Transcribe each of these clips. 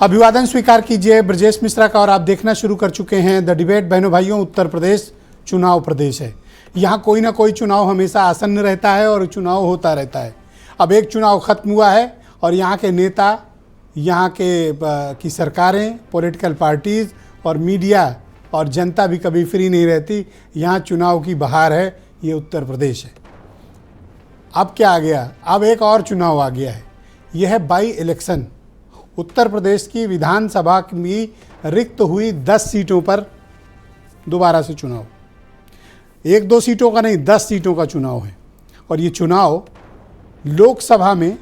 अभिवादन स्वीकार कीजिए ब्रजेश मिश्रा का और आप देखना शुरू कर चुके हैं द डिबेट। बहनों भाइयों, उत्तर प्रदेश चुनाव प्रदेश है। यहाँ कोई ना कोई चुनाव हमेशा आसन्न रहता है और चुनाव होता रहता है। अब एक चुनाव खत्म हुआ है और यहाँ के नेता, यहाँ की सरकारें, पॉलिटिकल पार्टीज़ और मीडिया और जनता भी कभी फ्री नहीं रहती। यहाँ चुनाव की बहार है, ये उत्तर प्रदेश है। अब क्या आ गया? अब एक और चुनाव आ गया है, यह है बाई इलेक्शन। उत्तर प्रदेश की विधानसभा में रिक्त हुई 10 सीटों पर दोबारा से चुनाव। 1-2 सीटों का नहीं, 10 सीटों का चुनाव है। और ये चुनाव लोकसभा में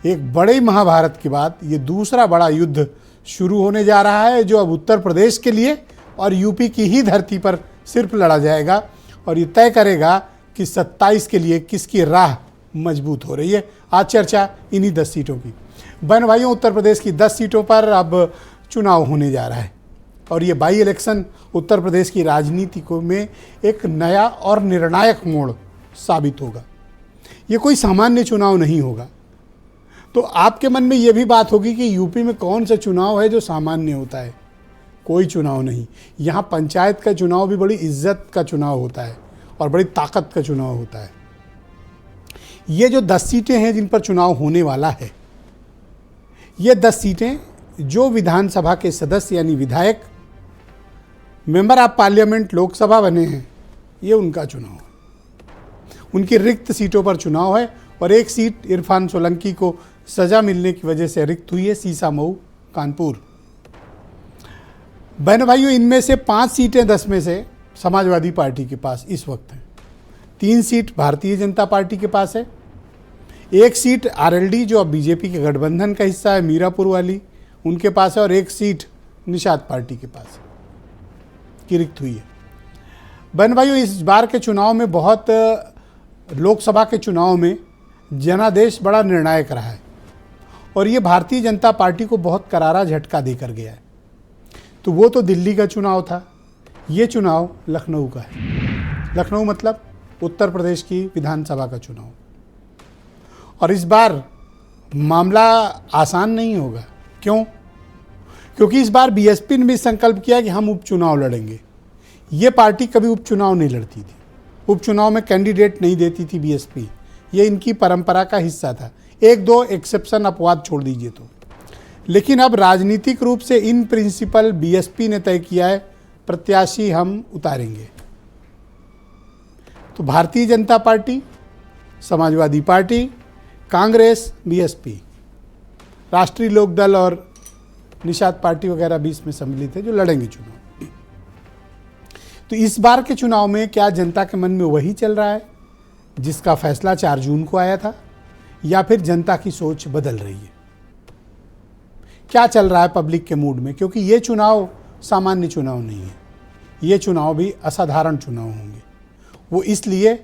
एक बड़े महाभारत के बाद ये दूसरा बड़ा युद्ध शुरू होने जा रहा है, जो अब उत्तर प्रदेश के लिए और यूपी की ही धरती पर सिर्फ लड़ा जाएगा और ये तय करेगा कि 27 के लिए किसकी राह मजबूत हो रही है। आज चर्चा इन्हीं 10 सीटों की। बहन भाइयों, उत्तर प्रदेश की 10 सीटों पर अब चुनाव होने जा रहा है और ये बाई इलेक्शन उत्तर प्रदेश की राजनीति को में एक नया और निर्णायक मोड़ साबित होगा। ये कोई सामान्य चुनाव नहीं होगा। तो आपके मन में ये भी बात होगी कि यूपी में कौन सा चुनाव है जो सामान्य होता है? कोई चुनाव नहीं। यहाँ पंचायत का चुनाव भी बड़ी इज्जत का चुनाव होता है और बड़ी ताकत का चुनाव होता है। ये जो 10 सीटें हैं जिन पर चुनाव होने वाला है, ये 10 सीटें जो विधानसभा के सदस्य यानी विधायक, मेंबर ऑफ पार्लियामेंट लोकसभा बने हैं, ये उनका चुनाव है। उनकी रिक्त सीटों पर चुनाव है और एक सीट इरफान सोलंकी को सजा मिलने की वजह से रिक्त हुई है, सीसामऊ कानपुर। बहनों भाइयों, इनमें से 5 सीटें 10 में से समाजवादी पार्टी के पास इस वक्त हैं। 3 सीट भारतीय जनता पार्टी के पास है। 1 सीट आरएलडी जो अब बीजेपी के गठबंधन का हिस्सा है, मीरापुर वाली, उनके पास है और 1 सीट निषाद पार्टी के पास की रिक्त हुई है। बहन भाइयों, इस बार के चुनाव में लोकसभा के चुनाव में जनादेश बड़ा निर्णायक रहा है और ये भारतीय जनता पार्टी को बहुत करारा झटका देकर गया है। तो वो तो दिल्ली का चुनाव था, ये चुनाव लखनऊ का है। लखनऊ मतलब उत्तर प्रदेश की विधानसभा का चुनाव। और इस बार मामला आसान नहीं होगा। क्यों? क्योंकि इस बार बीएसपी ने भी संकल्प किया कि हम उपचुनाव लड़ेंगे। ये पार्टी कभी उपचुनाव नहीं लड़ती थी, उपचुनाव में कैंडिडेट नहीं देती थी बीएसपी। ये इनकी परंपरा का हिस्सा था। 1-2 एक्सेप्शन अपवाद छोड़ दीजिए तो। लेकिन अब राजनीतिक रूप से इन प्रिंसिपल बीएसपी ने तय किया है, प्रत्याशी हम उतारेंगे। तो Bharatiya Janata party, Samajwadi party, Congress, BSP, राष्ट्रीय लोकदल और निषाद पार्टी वगैरह भी इसमें सम्मिलित है जो लड़ेंगे चुनाव। तो इस बार के चुनाव में क्या जनता के मन में वही चल रहा है जिसका फैसला 4 जून को आया था, या फिर जनता की सोच बदल रही है? क्या चल रहा है पब्लिक के मूड में? क्योंकि ये चुनाव सामान्य चुनाव नहीं है, ये चुनाव भी असाधारण चुनाव होंगे। वो इसलिए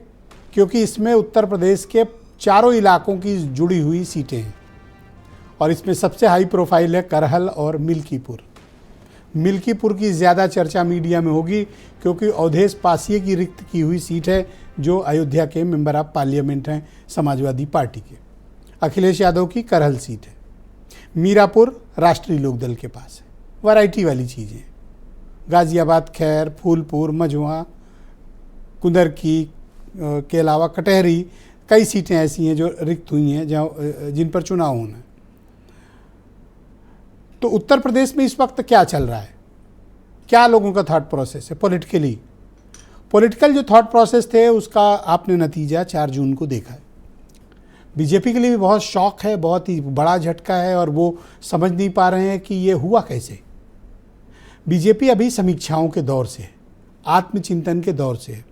क्योंकि इसमें उत्तर प्रदेश के चारों इलाकों की जुड़ी हुई सीटें हैं और इसमें सबसे हाई प्रोफाइल है करहल और मिल्कीपुर। मिल्कीपुर की ज़्यादा चर्चा मीडिया में होगी क्योंकि अवधेश पासिये की रिक्त की हुई सीट है जो अयोध्या के मेंबर ऑफ पार्लियामेंट हैं समाजवादी पार्टी के। अखिलेश यादव की करहल सीट है। मीरापुर राष्ट्रीय लोकदल के पास है। वैरायटी वाली चीज़ें, गाज़ियाबाद, खैर, फूलपुर, मझुआ, कुंदरकी के अलावा कटहरी, कई सीटें ऐसी हैं जो रिक्त हुई हैं जिन पर चुनाव होना है। तो उत्तर प्रदेश में इस वक्त क्या चल रहा है? क्या लोगों का थॉट प्रोसेस है पॉलिटिकल जो थॉट प्रोसेस थे उसका आपने नतीजा 4 जून को देखा है। बीजेपी के लिए भी बहुत शॉक है, बहुत ही बड़ा झटका है और वो समझ नहीं पा रहे हैं कि ये हुआ कैसे। बीजेपी अभी समीक्षाओं के दौर से है, आत्मचिंतन के दौर से है।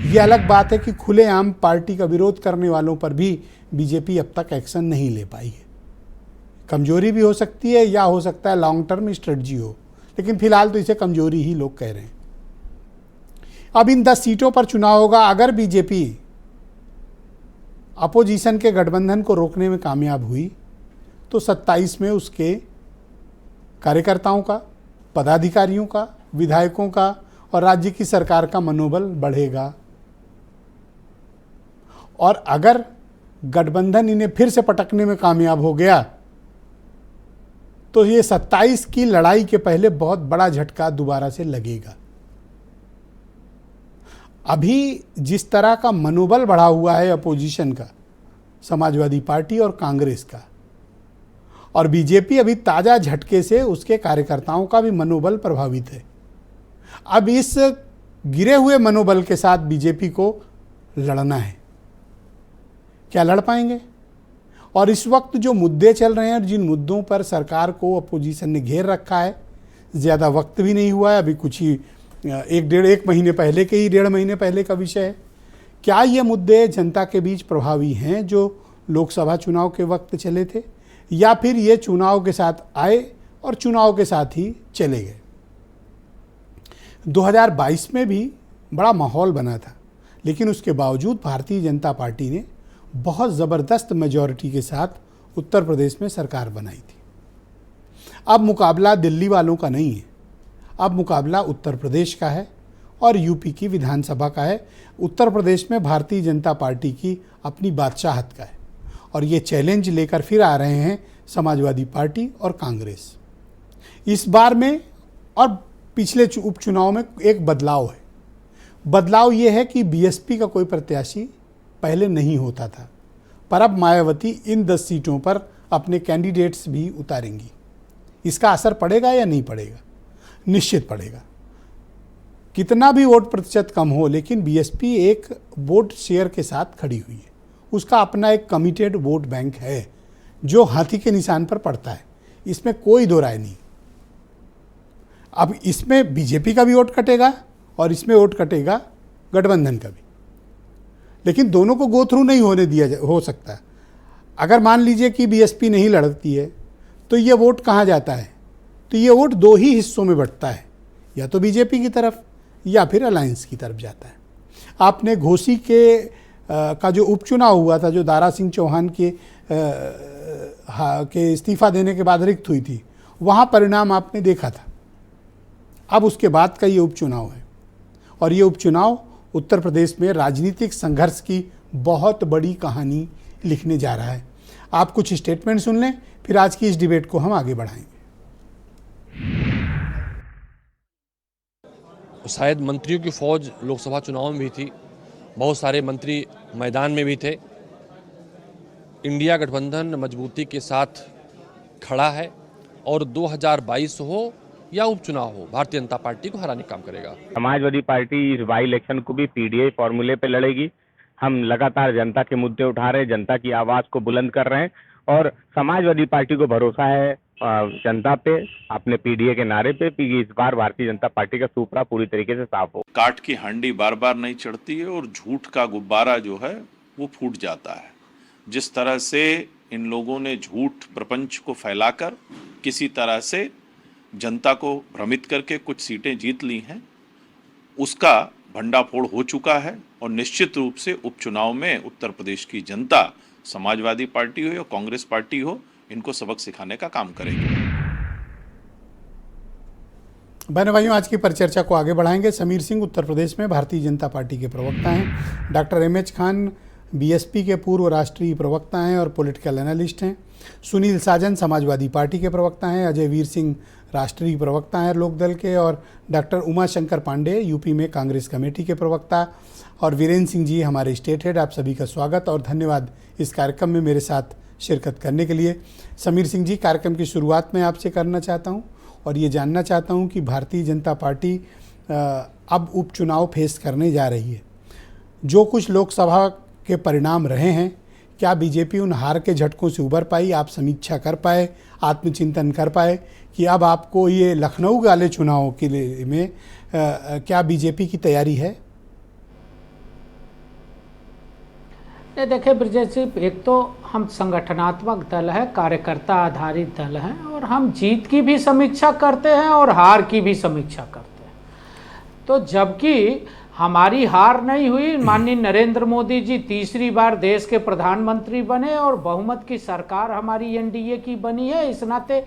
ये अलग बात है कि खुलेआम पार्टी का विरोध करने वालों पर भी बीजेपी अब तक एक्शन नहीं ले पाई है। कमजोरी भी हो सकती है या हो सकता है लॉन्ग टर्म स्ट्रेटजी हो, लेकिन फिलहाल तो इसे कमजोरी ही लोग कह रहे हैं। अब इन 10 सीटों पर चुनाव होगा। अगर बीजेपी अपोजिशन के गठबंधन को रोकने में कामयाब हुई तो 27 में उसके कार्यकर्ताओं का, पदाधिकारियों का, विधायकों का और राज्य की सरकार का मनोबल बढ़ेगा। और अगर गठबंधन इन्हें फिर से पटकने में कामयाब हो गया तो ये 27 की लड़ाई के पहले बहुत बड़ा झटका दोबारा से लगेगा। अभी जिस तरह का मनोबल बढ़ा हुआ है अपोजिशन का, समाजवादी पार्टी और कांग्रेस का, और बीजेपी अभी ताज़ा झटके से उसके कार्यकर्ताओं का भी मनोबल प्रभावित है। अब इस गिरे हुए मनोबल के साथ बीजेपी को लड़ना है। क्या लड़ पाएंगे? और इस वक्त जो मुद्दे चल रहे हैं और जिन मुद्दों पर सरकार को अपोजिशन ने घेर रखा है, ज़्यादा वक्त भी नहीं हुआ है, अभी कुछ ही एक महीने पहले के ही 1.5 महीने पहले का विषय है। क्या ये मुद्दे जनता के बीच प्रभावी हैं जो लोकसभा चुनाव के वक्त चले थे, या फिर ये चुनाव के साथ आए और चुनाव के साथ ही चले गए? 2022 में भी बड़ा माहौल बना था, लेकिन उसके बावजूद भारतीय जनता पार्टी ने बहुत ज़बरदस्त मेजॉरिटी के साथ उत्तर प्रदेश में सरकार बनाई थी। अब मुकाबला दिल्ली वालों का नहीं है, अब मुकाबला उत्तर प्रदेश का है और यूपी की विधानसभा का है। उत्तर प्रदेश में भारतीय जनता पार्टी की अपनी बादशाहत का है, और ये चैलेंज लेकर फिर आ रहे हैं समाजवादी पार्टी और कांग्रेस। इस बार में और पिछले उपचुनाव में एक बदलाव है। बदलाव ये है कि बीएसपी का कोई प्रत्याशी पहले नहीं होता था, पर अब मायावती इन 10 सीटों पर अपने कैंडिडेट्स भी उतारेंगी। इसका असर पड़ेगा या नहीं पड़ेगा? निश्चित पड़ेगा। कितना भी वोट प्रतिशत कम हो, लेकिन बीएसपी एक वोट शेयर के साथ खड़ी हुई है। उसका अपना एक कमिटेड वोट बैंक है जो हाथी के निशान पर पड़ता है, इसमें कोई दो राय नहीं। अब इसमें बीजेपी का भी वोट कटेगा और इसमें वोट कटेगा गठबंधन का भी, लेकिन दोनों को गो थ्रू नहीं होने दिया हो सकता। अगर मान लीजिए कि बीएसपी नहीं लड़ती है तो ये वोट कहाँ जाता है? तो ये वोट 2 ही हिस्सों में बंटता है, या तो बीजेपी की तरफ या फिर अलायंस की तरफ जाता है। आपने घोसी का जो उपचुनाव हुआ था, जो दारा सिंह चौहान के इस्तीफा देने के बाद रिक्त हुई थी, वहाँ परिणाम आपने देखा था। अब उसके बाद का ये उपचुनाव है, और ये उपचुनाव उत्तर प्रदेश में राजनीतिक संघर्ष की बहुत बड़ी कहानी लिखने जा रहा है। आप कुछ स्टेटमेंट सुन लें, फिर आज की इस डिबेट को हम आगे बढ़ाएंगे। शायद मंत्रियों की फौज लोकसभा चुनाव में भी थी, बहुत सारे मंत्री मैदान में भी थे। इंडिया गठबंधन मजबूती के साथ खड़ा है और 2022 हो या उपचुनाव हो, भारतीय जनता पार्टी को हराने का काम करेगा। समाजवादी पार्टी इस बाई इलेक्शन को भी पीडीए फॉर्मूले पे लड़ेगी। हम लगातार जनता के मुद्दे उठा रहे हैं, जनता की आवाज को बुलंद कर रहे हैं, और समाजवादी पार्टी को भरोसा है जनता पे, अपने पीडीए के नारे पे, कि इस बार भारतीय जनता पार्टी का सुपड़ा पूरी तरीके से साफ हो। काट की हांडी बार बार नहीं चढ़ती है और झूठ का गुब्बारा जो है वो फूट जाता है। जिस तरह से इन लोगों ने झूठ प्रपंच को फैलाकर किसी तरह से जनता को भ्रमित करके कुछ सीटें जीत ली हैं, उसका भंडाफोड़ हो चुका है। और निश्चित रूप से उपचुनाव में उत्तर प्रदेश की जनता, समाजवादी पार्टी हो या कांग्रेस पार्टी हो, इनको सबक सिखाने का काम करेगी। बहनों भाइयों, आज की परिचर्चा को आगे बढ़ाएंगे। समीर सिंह उत्तर प्रदेश में भारतीय जनता पार्टी के प्रवक्ता हैं। Doctor M H. खान बीएसपी के पूर्व राष्ट्रीय प्रवक्ता हैं और पॉलिटिकल एनालिस्ट हैं। सुनील साजन समाजवादी पार्टी के प्रवक्ता हैं। अजय वीर सिंह राष्ट्रीय प्रवक्ता हैं लोकदल के, और डॉक्टर उमाशंकर पांडे यूपी में कांग्रेस कमेटी के प्रवक्ता, और वीरेंद्र सिंह जी हमारे स्टेट हेड। आप सभी का स्वागत और धन्यवाद इस कार्यक्रम में मेरे साथ शिरकत करने के लिए। समीर सिंह जी, कार्यक्रम की शुरुआत में आपसे करना चाहता हूं और ये जानना चाहता हूं कि भारतीय जनता पार्टी अब उपचुनाव फेस करने जा रही है। जो कुछ लोकसभा के परिणाम रहे हैं, क्या बीजेपी उन हार के झटकों से उबर पाई? आप समीक्षा कर पाए, आत्मचिंतन कर पाए कि अब आपको ये लखनऊ वाले चुनावों के लिए में क्या बीजेपी की तैयारी है? नहीं, देखिए ब्रजेश जी, एक तो हम संगठनात्मक दल है, कार्यकर्ता आधारित दल हैं, और हम जीत की भी समीक्षा करते हैं और हार की भी समीक्षा करते हैं। तो जबकि हमारी हार नहीं हुई, माननीय नरेंद्र मोदी जी तीसरी बार देश के प्रधानमंत्री बने और बहुमत की सरकार हमारी एनडीए की बनी है, इस नाते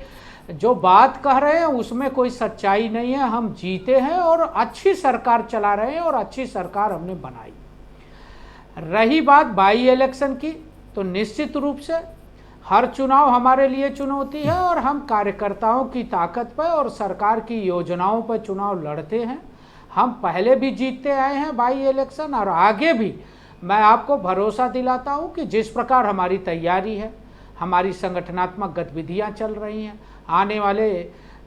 जो बात कह रहे हैं उसमें कोई सच्चाई नहीं है। हम जीते हैं और अच्छी सरकार चला रहे हैं और अच्छी सरकार हमने बनाई। रही बात बाई इलेक्शन की, तो निश्चित रूप से हर चुनाव हमारे लिए चुनौती है और हम कार्यकर्ताओं की ताकत पर और सरकार की योजनाओं पर चुनाव लड़ते हैं। हम पहले भी जीतते आए हैं बाई इलेक्शन और आगे भी। मैं आपको भरोसा दिलाता हूं कि जिस प्रकार हमारी तैयारी है, हमारी संगठनात्मक गतिविधियां चल रही हैं, आने वाले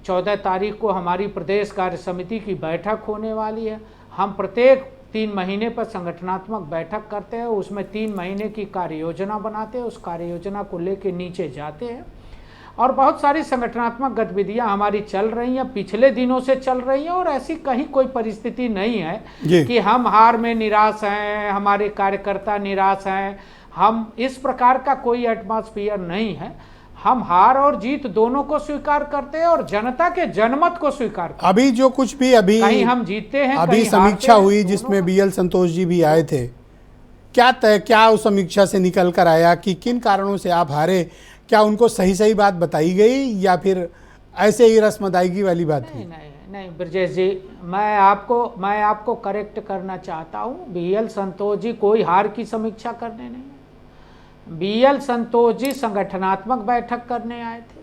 14 तारीख को हमारी प्रदेश कार्य समिति की बैठक होने वाली है। हम प्रत्येक 3 महीने पर संगठनात्मक बैठक करते हैं, उसमें 3 महीने की कार्य योजना बनाते हैं, उस कार्य योजना को लेकर नीचे जाते हैं और बहुत सारी संगठनात्मक गतिविधियां हमारी चल रही हैं, पिछले दिनों से चल रही हैं और ऐसी कहीं कोई परिस्थिति नहीं है कि हम हार में निराश हैं, हमारे कार्यकर्ता निराश हैं। हम इस प्रकार का कोई एटमॉस्फेयर नहीं है। हम हार और जीत दोनों को स्वीकार करते हैं और जनता के जनमत को स्वीकार करते हैं। अभी जो कुछ भी अभी कहीं हम जीतते हैं, अभी समीक्षा हुई जिसमें BL संतोष जी भी आए थे, क्या उस समीक्षा से निकल कर आया कि किन कारणों से आप हारे? क्या उनको सही बात बताई गई या फिर ऐसे ही रस्म अदायगी वाली बात थी? नहीं ब्रजेश जी, मैं आपको करेक्ट करना चाहता हूँ। BL संतोष जी कोई हार की समीक्षा करने नहीं, BL संतोष जी संगठनात्मक बैठक करने आए थे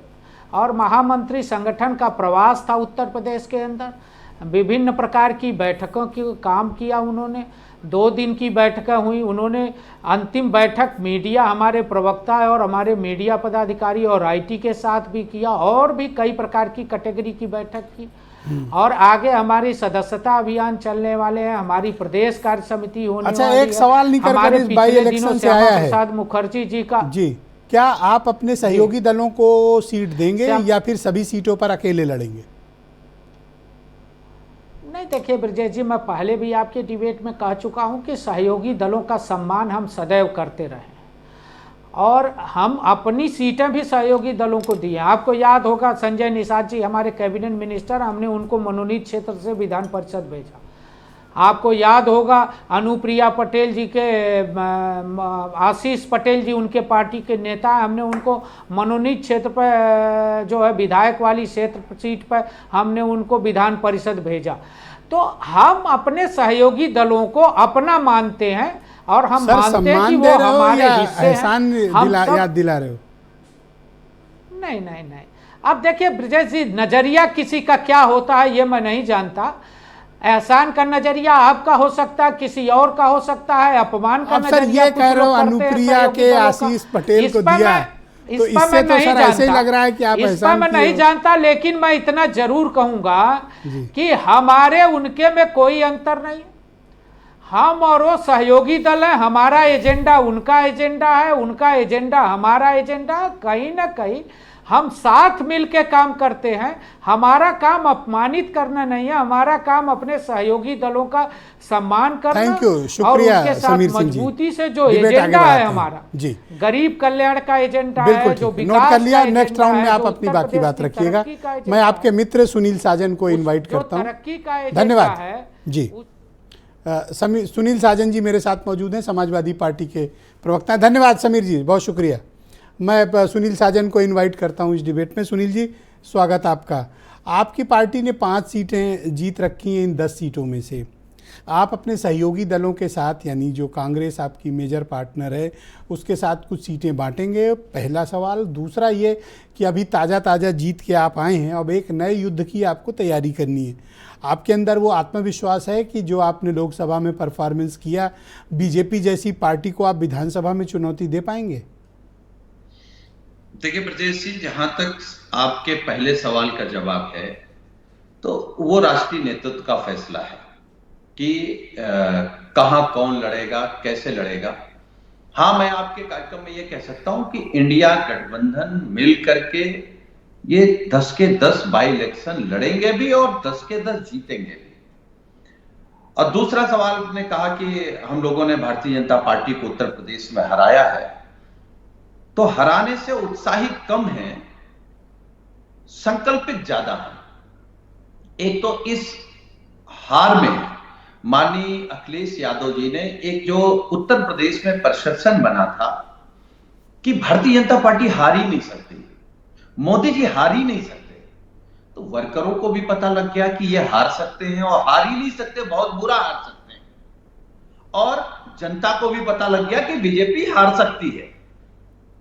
और महामंत्री संगठन का प्रवास था उत्तर प्रदेश के अंदर। विभिन्न प्रकार की बैठकों की काम किया उन्होंने, 2 दिन की बैठकें हुई। उन्होंने अंतिम बैठक मीडिया, हमारे प्रवक्ता और हमारे मीडिया पदाधिकारी और IT के साथ भी किया और भी कई प्रकार की कैटेगरी की बैठक की। और आगे हमारी सदस्यता अभियान चलने वाले हैं, हमारी प्रदेश कार्य समिति होने वाली है। अच्छा, एक सवाल निकल कर इस बाई इलेक्शन से आया है प्रसाद मुखर्जी जी का। जी, क्या आप अपने सहयोगी दलों को सीट देंगे या फिर सभी सीटों पर अकेले लड़ेंगे? नहीं, देखिए ब्रजेश जी, मैं पहले भी आपके डिबेट में कह चुका हूं कि सहयोगी दलों का सम्मान हम सदैव करते रहे और हम अपनी सीटें भी सहयोगी दलों को दी हैं। आपको याद होगा संजय निषाद जी हमारे कैबिनेट मिनिस्टर, हमने उनको मनोनीत क्षेत्र से विधान परिषद भेजा। आपको याद होगा अनुप्रिया पटेल जी के आशीष पटेल जी उनके पार्टी के नेता, हमने उनको मनोनीत क्षेत्र पर जो है विधायक वाली क्षेत्र सीट पर हमने उनको विधान परिषद भेजा। तो हम अपने सहयोगी दलों को अपना मानते हैं और हम मानते हैं कि वो हमारे हिस्से हैं। याद दिला रहे हो? नहीं। अब देखिए ब्रजेश जी, नजरिया किसी का क्या होता है ये मैं नहीं जानता। एहसान का नजरिया आपका हो सकता है, किसी और का हो सकता है, अपमान का नजरिया ये कह रहे हो अनुप्रिया के आशीष पटेल को दिया है, तो इससे तो सर ऐसे ही लग रहा है कि आप एहसान मैं नहीं जानता। लेकिन मैं इतना जरूर कहूंगा कि हमारे उनके में कोई अंतर नहीं। हम और वो सहयोगी दल है, हमारा एजेंडा उनका एजेंडा है, उनका एजेंडा हमारा एजेंडा है। कहीं ना कहीं हम साथ मिलकर काम करते हैं। हमारा काम अपमानित करना नहीं है, हमारा काम अपने सहयोगी दलों का सम्मान करना। थैंक यू, शुक्रिया समीर सिंह जी। मजबूती से जो एजेंडा है हमारा जी, गरीब कल्याण का एजेंडा है, जो नोट कर लिया। नेक्स्ट राउंड में आप अपनी बाकी बात रखिएगा। मैं आपके मित्र सुनील साजन को इन्वाइट करता हूँ। धन्यवाद जी। सुनील साजन जी मेरे साथ मौजूद हैं, समाजवादी पार्टी के प्रवक्ता। धन्यवाद समीर जी, बहुत शुक्रिया। मैं सुनील साजन को इनवाइट करता हूं इस डिबेट में। सुनील जी, स्वागत आपका। आपकी पार्टी ने 5 सीटें जीत रखी हैं इन 10 सीटों में से। आप अपने सहयोगी दलों के साथ, यानी जो कांग्रेस आपकी मेजर पार्टनर है, उसके साथ कुछ सीटें बांटेंगे? पहला सवाल। दूसरा ये कि अभी ताज़ा जीत के आप आए हैं, अब एक नए युद्ध की आपको तैयारी करनी है। आपके अंदर वो आत्मविश्वास है कि जो आपने लोकसभा में परफॉर्मेंस किया, बीजेपी जैसी पार्टी को आप विधानसभा में चुनौती दे पाएंगे? देखिए ब्रजेश जी, जहां तक आपके पहले सवाल का जवाब है, तो वो राष्ट्रीय नेतृत्व का फैसला है कि कहां कौन लड़ेगा, कैसे लड़ेगा। हाँ, मैं आपके कार्यक्रम में ये कह सकता हूं कि इंडिया गठबंधन मिल करके ये 10 के 10 बाई इलेक्शन लड़ेंगे भी और 10 के 10 जीतेंगे भी। और दूसरा सवाल ने कहा कि हम लोगों ने भारतीय जनता पार्टी को उत्तर प्रदेश में हराया है, तो हराने से उत्साहित कम है, संकल्पित ज्यादा है। एक तो इस हार में माननीय अखिलेश यादव जी ने एक जो उत्तर प्रदेश में परसेप्शन बना था कि भारतीय जनता पार्टी हार ही नहीं सकती, मोदी जी हार ही नहीं सकते, तो वर्करों को भी पता लग गया कि ये हार सकते हैं और हार ही नहीं सकते, बहुत बुरा हार सकते हैं। और जनता को भी पता लग गया कि बीजेपी हार सकती है।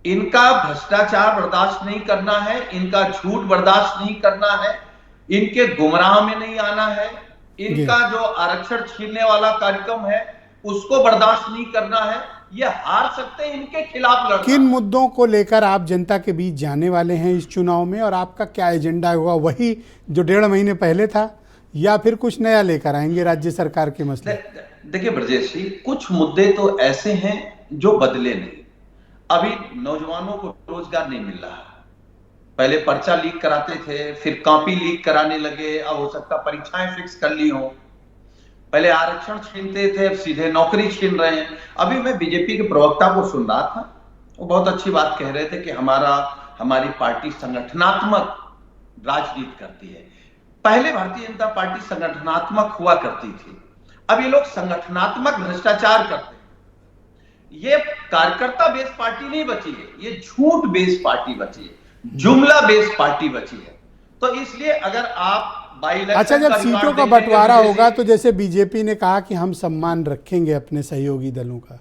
इनका भ्रष्टाचार बर्दाश्त नहीं करना है, इनका झूठ बर्दाश्त नहीं करना है, इनके गुमराह में नहीं आना है, इनका जो आरक्षण छीनने वाला कार्यक्रम है उसको बर्दाश्त नहीं करना है। ये हार सकते हैं, इनके खिलाफ लड़ना। किन मुद्दों को लेकर आप जनता के बीच जाने वाले हैं इस चुनाव में, और आपका क्या एजेंडा होगा? वही जो 1.5 महीने पहले था, या फिर कुछ नया लेकर आएंगे राज्य सरकार के मसले? देखिए ब्रजेश जी, कुछ मुद्दे तो ऐसे हैं जो बदले नहीं। अभी नौजवानों को रोजगार नहीं मिल रहा। पहले पर्चा लीक कराते थे, फिर कॉपी लीक कराने लगे, अब हो सकता परीक्षाएं फिक्स कर ली हो। पहले आरक्षण छीनते थे, अब सीधे नौकरी छीन रहे हैं। अभी मैं बीजेपी के प्रवक्ता को सुन रहा था, वो बहुत अच्छी बात कह रहे थे कि हमारी पार्टी संगठनात्मक राजनीति करती है। पहले भारतीय जनता पार्टी संगठनात्मक हुआ करती थी, अब ये लोग संगठनात्मक भ्रष्टाचार करते हैं। ये कार्यकर्ता बेस्ड पार्टी नहीं बची है, ये झूठ बेस्ड पार्टी बची है, जुमला बेस्ड पार्टी बची है। तो इसलिए अगर आप अच्छा, जब सीटों का बंटवारा होगा तो जैसे बीजेपी ने कहा कि हम सम्मान रखेंगे अपने सहयोगी दलों का,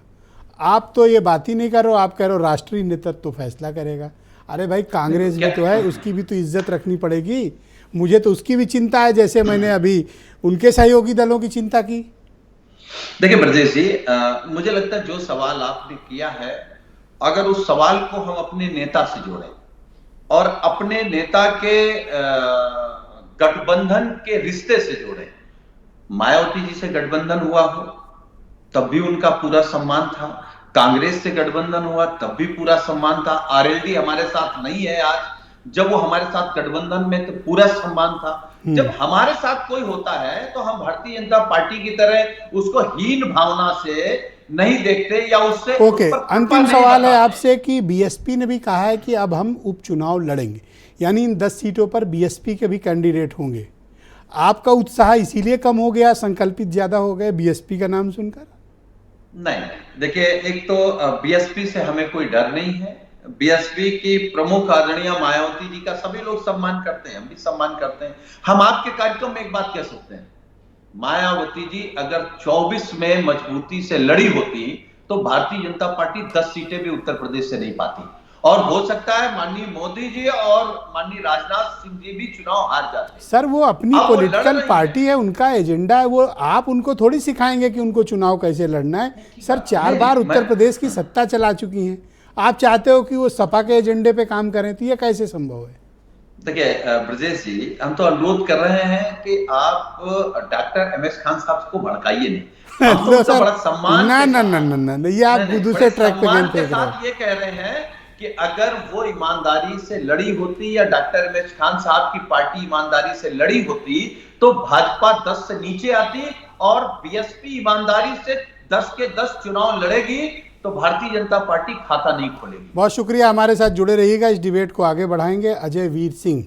आप तो ये बात ही नहीं कर रहे हो, आप कह रहे हो राष्ट्रीय नेतृत्व तो फैसला करेगा। अरे भाई, कांग्रेस भी तो है, उसकी भी तो इज्जत रखनी पड़ेगी। मुझे तो उसकी भी चिंता है, जैसे मैंने अभी उनके सहयोगी दलों की चिंता की। देखिए ब्रजेश जी, मुझे लगता है जो सवाल आपने किया है, अगर उस सवाल को हम अपने नेता से जोड़ें और अपने नेता के गठबंधन के रिश्ते से जोड़ें, मायावती जी से गठबंधन हुआ हो तब भी उनका पूरा सम्मान था, कांग्रेस से गठबंधन हुआ तब भी पूरा सम्मान था, आरएलडी हमारे साथ नहीं है आज, जब वो हमारे साथ गठबंधन में तो पूरा सम्मान था। जब हमारे साथ कोई होता है तो हम भारतीय जनता पार्टी की तरह उसको हीन भावना से नहीं देखते या उससे ओके, अंतिम सवाल है आपसे कि बीएसपी ने भी कहा है कि अब हम उपचुनाव लड़ेंगे, यानी इन 10 सीटों पर बीएसपी के भी कैंडिडेट होंगे। आपका उत्साह इसीलिए कम हो गया, संकल्पित ज्यादा हो गए बीएसपी का नाम सुनकर? नहीं, देखिए, एक तो बीएसपी से हमें कोई डर नहीं है। बीएसपी की प्रमुख आदरणीय मायावती जी का सभी लोग सम्मान करते हैं, हम भी सम्मान करते हैं। हम आपके कार्यक्रम में एक बात कह सकते हैं, मायावती जी अगर 24 में मजबूती से लड़ी होती तो भारतीय जनता पार्टी 10 सीटें भी उत्तर प्रदेश से नहीं पाती, और हो सकता है माननीय मोदी जी और माननीय राजनाथ सिंह जी भी चुनाव हार जाते। सर, वो अपनी पॉलिटिकल पार्टी है, उनका एजेंडा है, वो आप उनको थोड़ी सिखाएंगे कि उनको चुनाव कैसे लड़ना है। सर, 4 बार उत्तर प्रदेश की सत्ता चला चुकी हैं, आप चाहते हो कि वो सपा के एजेंडे पे काम करें, तो ये कैसे संभव है? देखिए ब्रजेश जी, हम तो अनुरोध कर रहे हैं कि आप डॉक्टर एमएस खान साहब को भड़काइए नहीं। हम तो सर, बड़ा सम्मान ना, ये आप दूसरे ट्रैक पे गेम खेल रहे हैं। ये कह रहे हैं कि अगर वो ईमानदारी से लड़ी होती या डॉक्टर एमएस खान साहब की पार्टी ईमानदारी से लड़ी होती तो भाजपा 10 से नीचे आती, और बीएसपी ईमानदारी से 10 के 10 चुनाव लड़ेगी तो भारतीय जनता पार्टी खाता नहीं खोलेगी। बहुत शुक्रिया, हमारे साथ जुड़े रहिएगा, इस डिबेट को आगे बढ़ाएंगे। अजय वीर सिंह,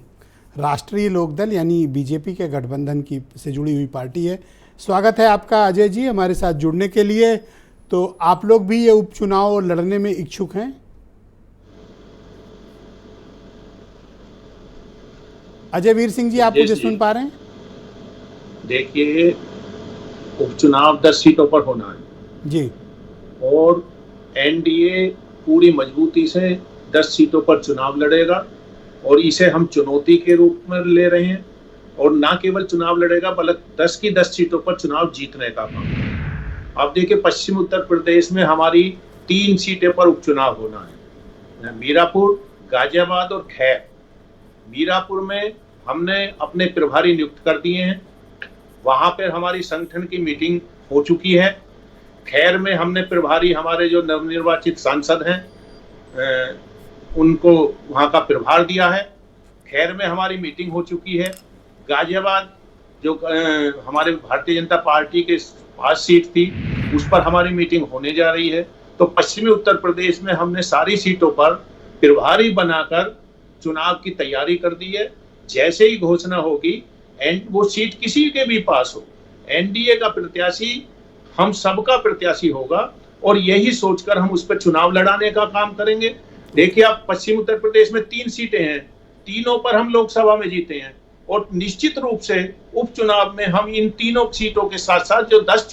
राष्ट्रीय लोकदल यानी बीजेपी के गठबंधन की से जुड़ी हुई पार्टी है। स्वागत है आपका अजय जी हमारे साथ जुड़ने के लिए। तो आप लोग भी ये उपचुनाव लड़ने में इच्छुक हैं? अजय वीर सिंह जी, आप मुझे सुन पा रहे हैं? देखिए, उपचुनाव 10 सीटों पर होना है जी, और एनडीए पूरी मजबूती से 10 सीटों पर चुनाव लड़ेगा, और इसे हम चुनौती के रूप में ले रहे हैं। और ना केवल चुनाव लड़ेगा बल्कि 10 की 10 सीटों पर चुनाव जीतने का काम। अब देखिए, पश्चिम उत्तर प्रदेश में हमारी 3 सीटें पर उपचुनाव होना है, मीरापुर, गाजियाबाद और खैर। मीरापुर में हमने अपने प्रभारी नियुक्त कर दिए हैं, वहां पर हमारी संगठन की मीटिंग हो चुकी है। खैर में हमने प्रभारी, हमारे जो नवनिर्वाचित सांसद हैं उनको वहां का प्रभार दिया है। खैर में हमारी मीटिंग हो चुकी है। गाजियाबाद जो हमारे भारतीय जनता पार्टी के पास सीट थी, उस पर हमारी मीटिंग होने जा रही है। तो पश्चिमी उत्तर प्रदेश में हमने सारी सीटों पर प्रभारी बनाकर चुनाव की तैयारी कर दी है। जैसे ही घोषणा होगी, वो सीट किसी के भी पास हो, एनडीए का प्रत्याशी हम सबका प्रत्याशी होगा, और यही सोचकर हम उस पर चुनाव लड़ाने का काम करेंगे। देखिए, आप पश्चिम उत्तर प्रदेश में 3 सीटें हैं, तीनों पर हम लोकसभा में जीते हैं, और निश्चित रूप से उपचुनाव में हम इन तीनों सीटों के साथ साथ जो 10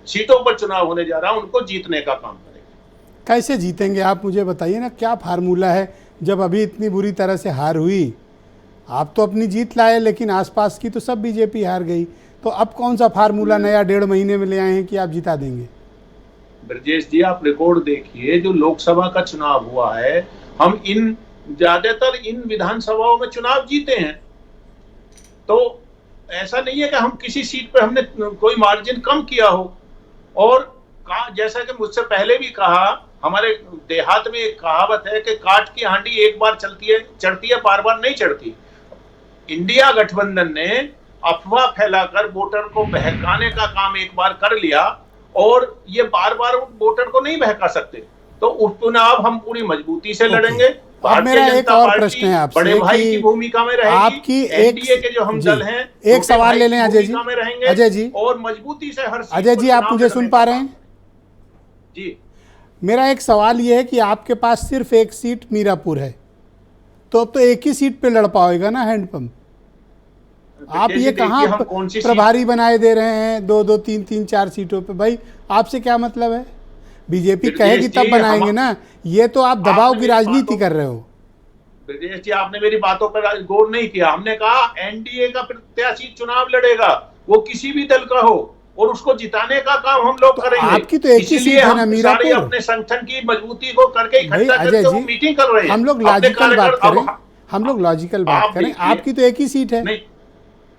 सीटों पर चुनाव होने जा रहा है उनको जीतने का काम करेंगे। कैसे जीतेंगे आप मुझे बताइए ना, क्या फार्मूला है जब अभी इतनी बुरी तरह से हार हुई? आप तो अपनी जीत लाए लेकिन आसपास की तो सब बीजेपी हार गई, तो अब कौन सा फार्मूला नया 1.5 महीने में ले आए हैं कि आप जिता देंगे? ब्रजेश जी, आप रिकॉर्ड देखिए, जो लोकसभा का चुनाव हुआ है, हम ज्यादातर इन विधानसभाओं में चुनाव जीते हैं। तो ऐसा नहीं है कि हम किसी सीट पर हमने कोई मार्जिन कम किया हो। और जैसा कि मुझसे पहले भी कहा, हमारे देहात में एक कहावत है कि काठ की हांडी एक बार चढ़ती है, बार बार नहीं चढ़ती। इंडिया गठबंधन ने अफवाह फैलाकर वोटर को बहकाने का काम एक बार कर लिया, और ये बार बार वोटर को नहीं बहका सकते। तो उपचुनाव हम पूरी मजबूती से लड़ेंगे। अब मेरा एक और प्रश्न है आपसे, बड़े भाई की भूमिका में रहेगी। आपकी एनडीए के जो हम दल हैं, एक सवाल ले लें अजय जी, अजय जी, और मजबूती से हर अजय जी, आप मुझे सुन पा रहे हैं जी? मेरा एक सवाल ये है कि आपके पास सिर्फ एक सीट मीरापुर है, तो अब तो एक ही सीट पे लड़ पाएगा ना हैंडपंप? आप ये कहाँ प्रभारी बनाए दे रहे हैं 2-2, 3-3, 4 सीटों पे? भाई आपसे क्या मतलब है? बीजेपी कहेगी तब बनाएंगे ना, ये तो आप दबाव की राजनीति कर रहे हो। ब्रजेश जी, आपने मेरी बातों पर गौर नहीं किया। हमने कहा एनडीए का प्रत्याशी चुनाव लड़ेगा, वो किसी भी दल का हो, और उसको जिताने का काम हम लोग करेंगे। आपकी तो एक ही सीट है ना मीरापुर। अपने संगठन की मजबूती को करके इकट्ठा करके वो मीटिंग कर रहे हैं। हम लोग लॉजिकल बात करें, हम लोग लॉजिकल बात करें। आपकी तो एक ही सीट है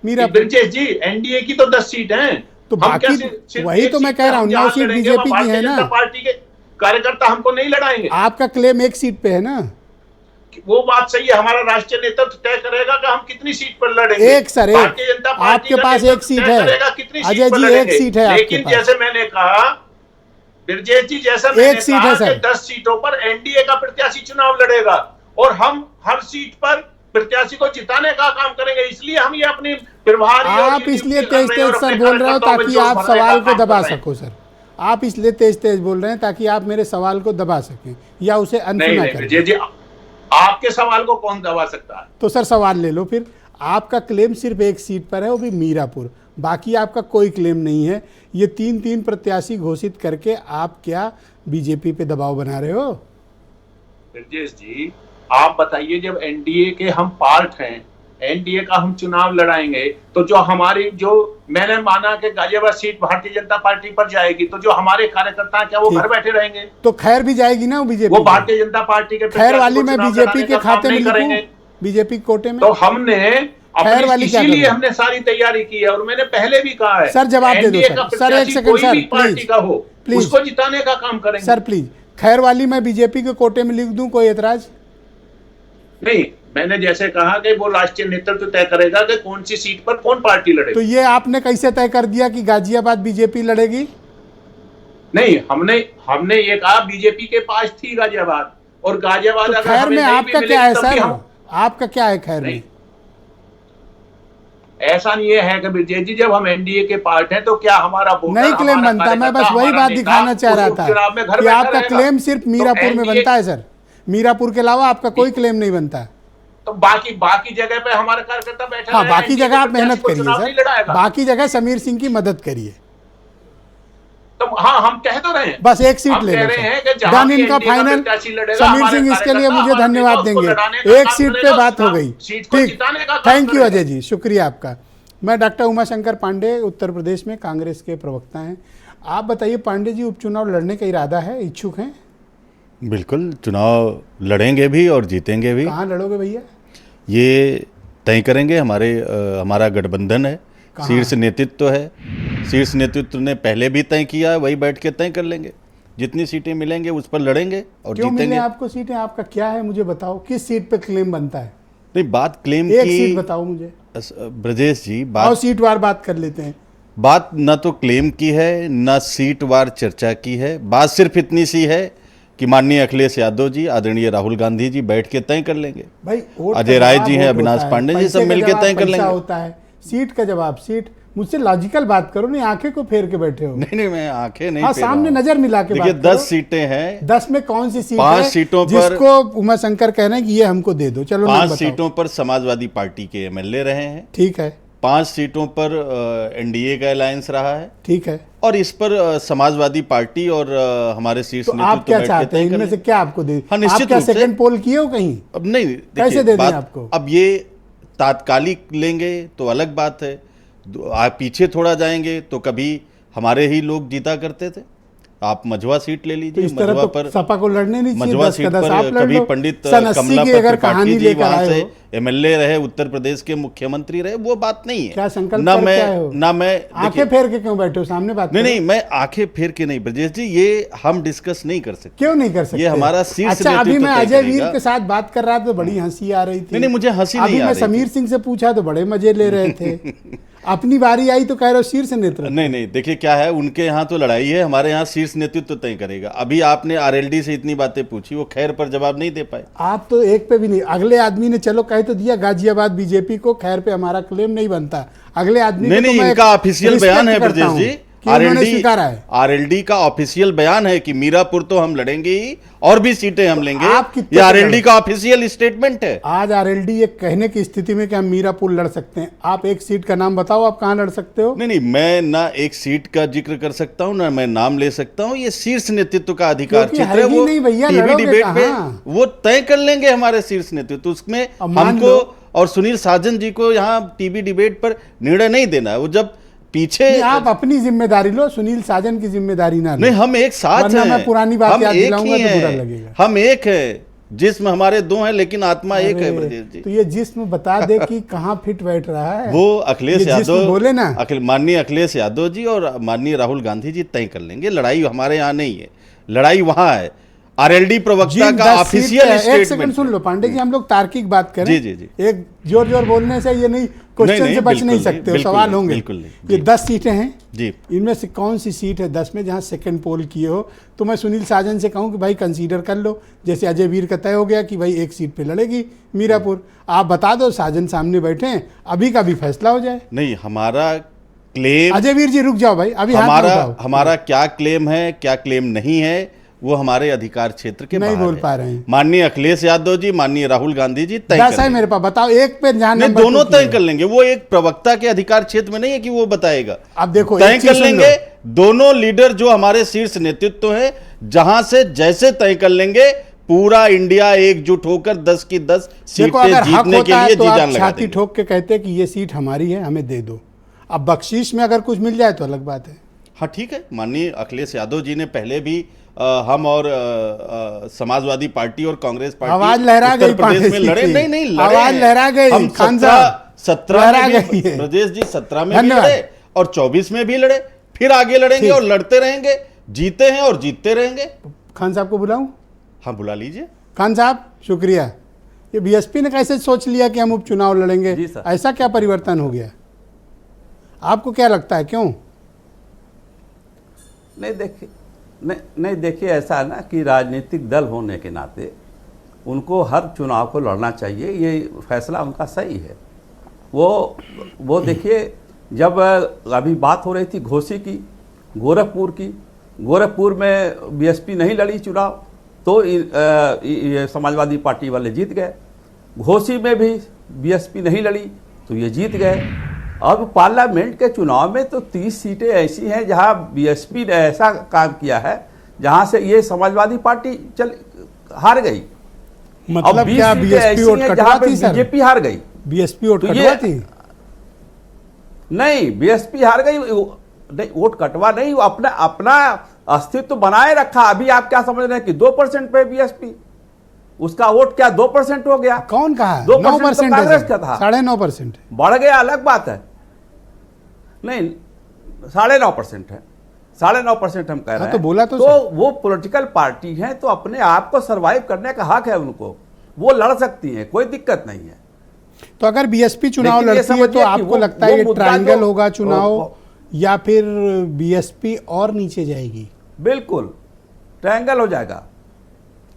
मीरापुर। ब्रजेश जी, एनडीए की तो 10 सीट हैं, तो बाकी वही तो मैं कह रहा हूँ, 9 सीट बीजेपी की है ना। पार्टी के कार्यकर्ता हमको नहीं लड़ाएंगे। आपका क्लेम एक सीट पे है ना? वो बात सही है, हमारा राष्ट्रीय नेतृत्व तय करेगा कि हम कितनी सीट पर लड़ेंगे। एक सर, भारतीय जनता पार्टी आपके पास एक सीट है अजय जी, एक सीट है आपके लेकिन पास। जैसे मैंने कहा ब्रजेश जी, जैसा मैंने कहा कि 10 सीटों पर एनडीए का प्रत्याशी चुनाव लड़ेगा, और हम हर सीट पर प्रत्याशी को जिताने का काम करेंगे। इसलिए हम ये अपनी प्रभारी, आप इसलिए तेज तेज सर बोल रहे हो ताकि आप सवाल को दबा सको सर। आप इसलिए तेज तेज बोल रहे हैं ताकि आप मेरे सवाल को दबा सकें या उसे अनसुना करें। आपके सवाल को कौन दबा सकता है? तो सर सवाल ले लो फिर। आपका क्लेम सिर्फ एक सीट पर है, वो भी मीरापुर, बाकी आपका कोई क्लेम नहीं है। ये 3-3 प्रत्याशी घोषित करके आप क्या बीजेपी पे दबाव बना रहे हो? ब्रजेश जी, आप बताइए, जब एनडीए के हम पार्ट हैं, एनडीए का हम चुनाव लड़ाएंगे, तो जो मैंने माना कि गाजियाबाद सीट भारतीय जनता पार्टी पर जाएगी, तो जो हमारे कार्यकर्ता क्या वो घर बैठे रहेंगे? तो खैर भी जाएगी ना बीजेपी, वो भारतीय जनता पार्टी के खैर वाली मैं बीजेपी के खाते में लिखूं, बीजेपी कोटे में? तो हमने इसीलिए हमने सारी तैयारी की है, और मैंने पहले भी कहा है सर, जवाब दे दो सर, एक सेकंड सर, पार्टी का हो, उसको जिताने का काम करेंगे। सर प्लीज, खैर वाली मैं बीजेपी के कोटे में लिख दूं, कोई एतराज नहीं? मैंने जैसे कहा कि वो राष्ट्रीय नेतृत्व तय करेगा कि कौन सी सीट पर कौन पार्टी लड़ेगी। तो ये आपने कैसे तय कर दिया कि गाजियाबाद बीजेपी लड़ेगी? नहीं, हमने ये कहा बीजेपी के पास थी गाजियाबाद, और गाजियाबाद तो खैर में आपका क्या है सर? आपका क्या है खैर में? ऐसा नहीं है कि ब्रजेश जी, जब हम एनडीए के पार्ट हैं तो क्या हमारा नहीं क्लेम बनता? मैं बस वही बात दिखाना चाह रहा था कि आपका क्लेम सिर्फ मीरापुर में बनता है सर, मीरापुर के अलावा आपका कोई क्लेम नहीं बनता। तो बाकी जगह पे हमारे कार्यकर्ता बैठे। हाँ, बाकी जगह आप मेहनत करिए सर, बाकी जगह समीर सिंह की मदद करिए। तो हाँ, हम कह तो रहे हैं, बस एक सीट ले रहे हैं, डन इनका फाइनल। समीर सिंह इसके लिए मुझे धन्यवाद देंगे, एक सीट पे बात हो गई। ठीक, थैंक यू अजय जी, शुक्रिया आपका। मैं डॉक्टर उमाशंकर पांडे, उत्तर प्रदेश में कांग्रेस के प्रवक्ता हैं। आप बताइए पांडे जी, उपचुनाव लड़ने का इरादा है, इच्छुक हैं? बिल्कुल, चुनाव लड़ेंगे भी और जीतेंगे भी। कहाँ लड़ोगे भैया? ये तय करेंगे, हमारा गठबंधन है, शीर्ष नेतृत्व है, शीर्ष नेतृत्व ने पहले भी तय किया है, वही बैठ के तय कर लेंगे। जितनी सीटें मिलेंगे उस पर लड़ेंगे और क्यों जीतेंगे। मिले आपको सीटें? आपका क्या है मुझे बताओ, किस सीट पे क्लेम बनता है? नहीं, बात क्लेम एक की, सीट बताओ मुझे ब्रजेश जी। बात सीट वार बात कर लेते हैं। बात न तो क्लेम की है, न सीट वार चर्चा की है। बात सिर्फ इतनी सी है कि माननीय अखिलेश यादव जी, आदरणीय राहुल गांधी जी बैठ के तय कर लेंगे। भाई अजय राय जी हैं, अविनाश पांडे जी, सब मिलके तय कर लेंगे। होता है सीट का जवाब, सीट। मुझसे लॉजिकल बात करो, नहीं आंखें को फेर के बैठे हो। नहीं, मैं आंखें नहीं। हाँ, सामने नजर मिला के देखिए, 10 सीटें हैं। 10 में कौन सी सीट 5 सीटों पर जिसको उमाशंकर कह रहे हैं कि ये हमको दे दो? चलो 5 सीटों पर समाजवादी पार्टी के एमएलए रहे हैं। ठीक है, 5 सीटों पर एनडीए का अलायंस रहा है, ठीक है। और इस पर समाजवादी पार्टी और हमारे शीर्ष तो आप क्या चाहते हैं, इनमें से क्या आपको दे? हाँ, निश्चित आप क्या रूप से। सेकंड पोल किए हो कहीं? अब नहीं, कैसे दे दें आपको? अब ये तात्कालिक लेंगे तो अलग बात है, आप पीछे थोड़ा जाएंगे तो कभी हमारे ही लोग जीता करते थे। आप मझवा सीट ले तो लीजिए, इस तरह मझवा तो सपा को लड़ने नहीं चाहिए। मझवा 10 सीट का 10 पर आप लड़ कभी लो। पंडित सन 80 कमला की अगर त्रिपाठी कहानी जी लेकर वहां आए से हो, एमएलए रहे, उत्तर प्रदेश के मुख्यमंत्री रहे, वो बात नहीं है। क्या संकल्प ना करके आए हो? मैं ना मैं आंखें फेर के क्यों बैठे हो? सामने बात नहीं करो। नहीं, मैं आंखें फेर के नहीं ब्रजेश जी, ये हम डिस्कस नहीं कर सकते। क्यों नहीं कर सकते? ये हमारा शीर्ष अच्छा, अभी नेतृत्व मैं तय अजय करेगा। वीर के साथ बात कर रहा था तो बड़ी हंसी आ रही थी। नहीं, मुझे हंसी नहीं अभी आ मैं रही समीर थी। सिंह से पूछा तो बड़े मजे ले रहे थे। अपनी बारी आई तो कह रहे हो शीर्ष नेतृत्व। नहीं नहीं, देखिए क्या है, उनके यहाँ तो लड़ाई है, हमारे यहाँ शीर्ष नेतृत्व तय करेगा। अभी आपने आरएलडी से इतनी बातें पूछी, वो खैर पर जवाब नहीं दे पाए। आप तो एक पे भी नहीं। अगले आदमी ने चलो कह तो दिया गाजियाबाद बीजेपी को, खैर पे हमारा क्लेम नहीं बनता। अगले आदमी नहीं को तो नहीं, मैं इनका ऑफिशियल बयान है रिस्पेक्ट करता ब्रजेश हूं जी, कि उन्होंने स्वीकारा है। आरएलडी का ऑफिशियल बयान है कि मीरापुर तो हम लड़ेंगे ही, और भी सीटें हम लेंगे। आप कितने ये पे आरएलडी लड़े? का ऑफिशियल स्टेटमेंट है। आज आरएलडी ये कहने की स्थिति में कि हम मीरापुर लड़ सकते हैं। आप एक सीट का नाम बताओ, आप कहां लड़ सकते हो? नहीं नहीं, मैं ना एक सीट का जिक्र कर सकता हूं, ना मैं नाम ले सकता हूं। ये शीर्ष नेतृत्व का अधिकार क्योंकि क्षेत्र है। है ही वो नहीं भैया, टीवी लड़ोगे डिबेट में कहाँ? वो तय कर लेंगे हमारे शीर्ष नेतृत्व। उसमें अब मान हमको लो- और सुनील साजन जी को यहाँ टीवी डिबेट पर निर्णय नहीं देना है। वो जब पीछे नहीं, आप अपनी जिम्मेदारी लो, सुनील साजन की जिम्मेदारी ना लो। नहीं, हम एक साथ वरना हैं। मैं पुरानी बात हम याद एक दिलाऊंगा ही तो बुरा हैं। लगेगा। हम एक है, जिस्म हमारे दो हैं लेकिन आत्मा एक है अरे, ब्रजेश जी। तो ये जिस्म बता दे कि कहाँ फिट बैठ रहा है। वो अखिलेश ये जिस्म यादव बोले ना। माननीय अखिलेश यादव जी और माननीय राहुल गांधी जी तय कर लेंगे। लड़ाई हमारे यहाँ नहीं है, लड़ाई वहां है। आरएलडी प्रवक्ता जिन का 10 सीट ऑफिशियल पे है, एक सेकंड स्टेटमेंट। सुन लो पांडे जी, हम लोग तार्किक बात करें। जी, जी, जी। एक जोर जोर बोलने से ये नहीं, क्वेश्चन नहीं, से बच बिल्कुल नहीं नहीं, सकते हो, बिल्कुल सवाल नहीं, होंगे। बिल्कुल नहीं, ये जी। 10 सीटें हैं जी, इनमें से कौन सी सीट है 10 में जहां सेकंड पोल किए हो? तो मैं सुनील साजन से कहूं कि भाई कंसीडर कर लो। जैसे अजय वीर का तय हो गया कि भाई एक सीट पे लड़ेगी मीरापुर, आप बता दो, साजन सामने बैठे हैं, अभी का भी फैसला हो जाए। नहीं, हमारा क्लेम, अजय वीर जी रुक जाओ भाई, अभी हाथ मत उठाओ। हमारा क्या क्लेम है, क्या क्लेम नहीं है, वो हमारे अधिकार क्षेत्र के नहीं बाहर बोल है। पा रहे हैं। माननीय अखिलेश यादव जी, माननीय राहुल गांधी जी तय 10 है करेंगे। मेरे पास, बताओ एक पे जहां नहीं, नंबर दोनों 2 तय किया। कर लेंगे। वो एक प्रवक्ता के अधिकार क्षेत्र में नहीं है कि वो बताएगा। अब देखो, तय एक चीज कर सुन लेंगे लो। दोनों लीडर जो हमारे शीर्ष नेतृत्व है, जहां से जैसे तय कर लेंगे, पूरा इंडिया एकजुट होकर 10 की 10 देखो, सीटें अगर हक जीतने के होता लिए है तो जी जान आप लगा छाती देंगे। ठोक के कहते हैं कि ये सीट हमारी है, हमें दे दो। अब बख्शीश में अगर कुछ मिल जाए तो अलग बात है। हाँ ठीक है, माननीय अखिलेश यादव जी ने पहले भी हम और समाजवादी पार्टी और कांग्रेस पार्टी आवाज लहरा उत्तर गई प्रदेश पांडे में जी लड़े। की। नहीं नहीं, लड़े आवाज हैं। लहरा गई, हम खान 17 लहरा में गई भी है। ब्रजेश जी 17 में भी धन्यवाद। लड़े और 24 में भी लड़े, फिर आगे लड़ेंगे ठीक। और लड़ते रहेंगे, जीते हैं और जीतते रहेंगे। खान साहब को बुलाऊं? हाँ बुला लीजिए। खान साहब शुक्रिया। ये बीएसपी ने कैसे सोच लिया कि हम उपचुनाव लड़ेंगे? जी सर। ऐसा क्या परिवर्तन हो गया? आपको क्या लगता है, क्यों? नहीं देखिए, ऐसा है ना कि राजनीतिक दल होने के नाते उनको हर चुनाव को लड़ना चाहिए, ये फैसला उनका सही है। वो देखिए, जब अभी बात हो रही थी घोसी की, गोरखपुर की, गोरखपुर में बीएसपी नहीं लड़ी चुनाव तो ये समाजवादी पार्टी वाले जीत गए। घोसी में भी बीएसपी नहीं लड़ी तो ये जीत गए। अब पार्लियामेंट के चुनाव में तो 30 सीटें ऐसी हैं जहां बीएसपी ने ऐसा काम किया है जहां से ये समाजवादी पार्टी हार गई। मतलब क्या बीएसपी वोट कटवा थी सर? बीजेपी हार गई। बीएसपी वोट तो कटवा थी? नहीं, बीएसपी हार गई नहीं, वोट कटवा नहीं, वो अपना अस्तित्व बनाए रखा। अभी आप क्या समझ रहे हैं कि 2% पे बीएसपी, उसका वोट क्या 2% हो गया? कौन कहा? 2% तो कांग्रेस का था, 9.5% बढ़ गया, अलग बात है। नहीं, 9.5% है, 9.5% हम कह रहे हैं। तो बोला तो वो पॉलिटिकल पार्टी है तो अपने आप को सरवाइव करने का हक है उनको, वो लड़ सकती है, कोई दिक्कत नहीं है। तो अगर बीएसपी चुनाव लेकिन ये लड़ती है तो समझिए कि आपको लगता है ये मुद्दा ट्रायंगल जो- होगा चुनाव, या फिर बीएसपी और नीचे जाएगी? बिल्कुल ट्रायंगल हो जाएगा।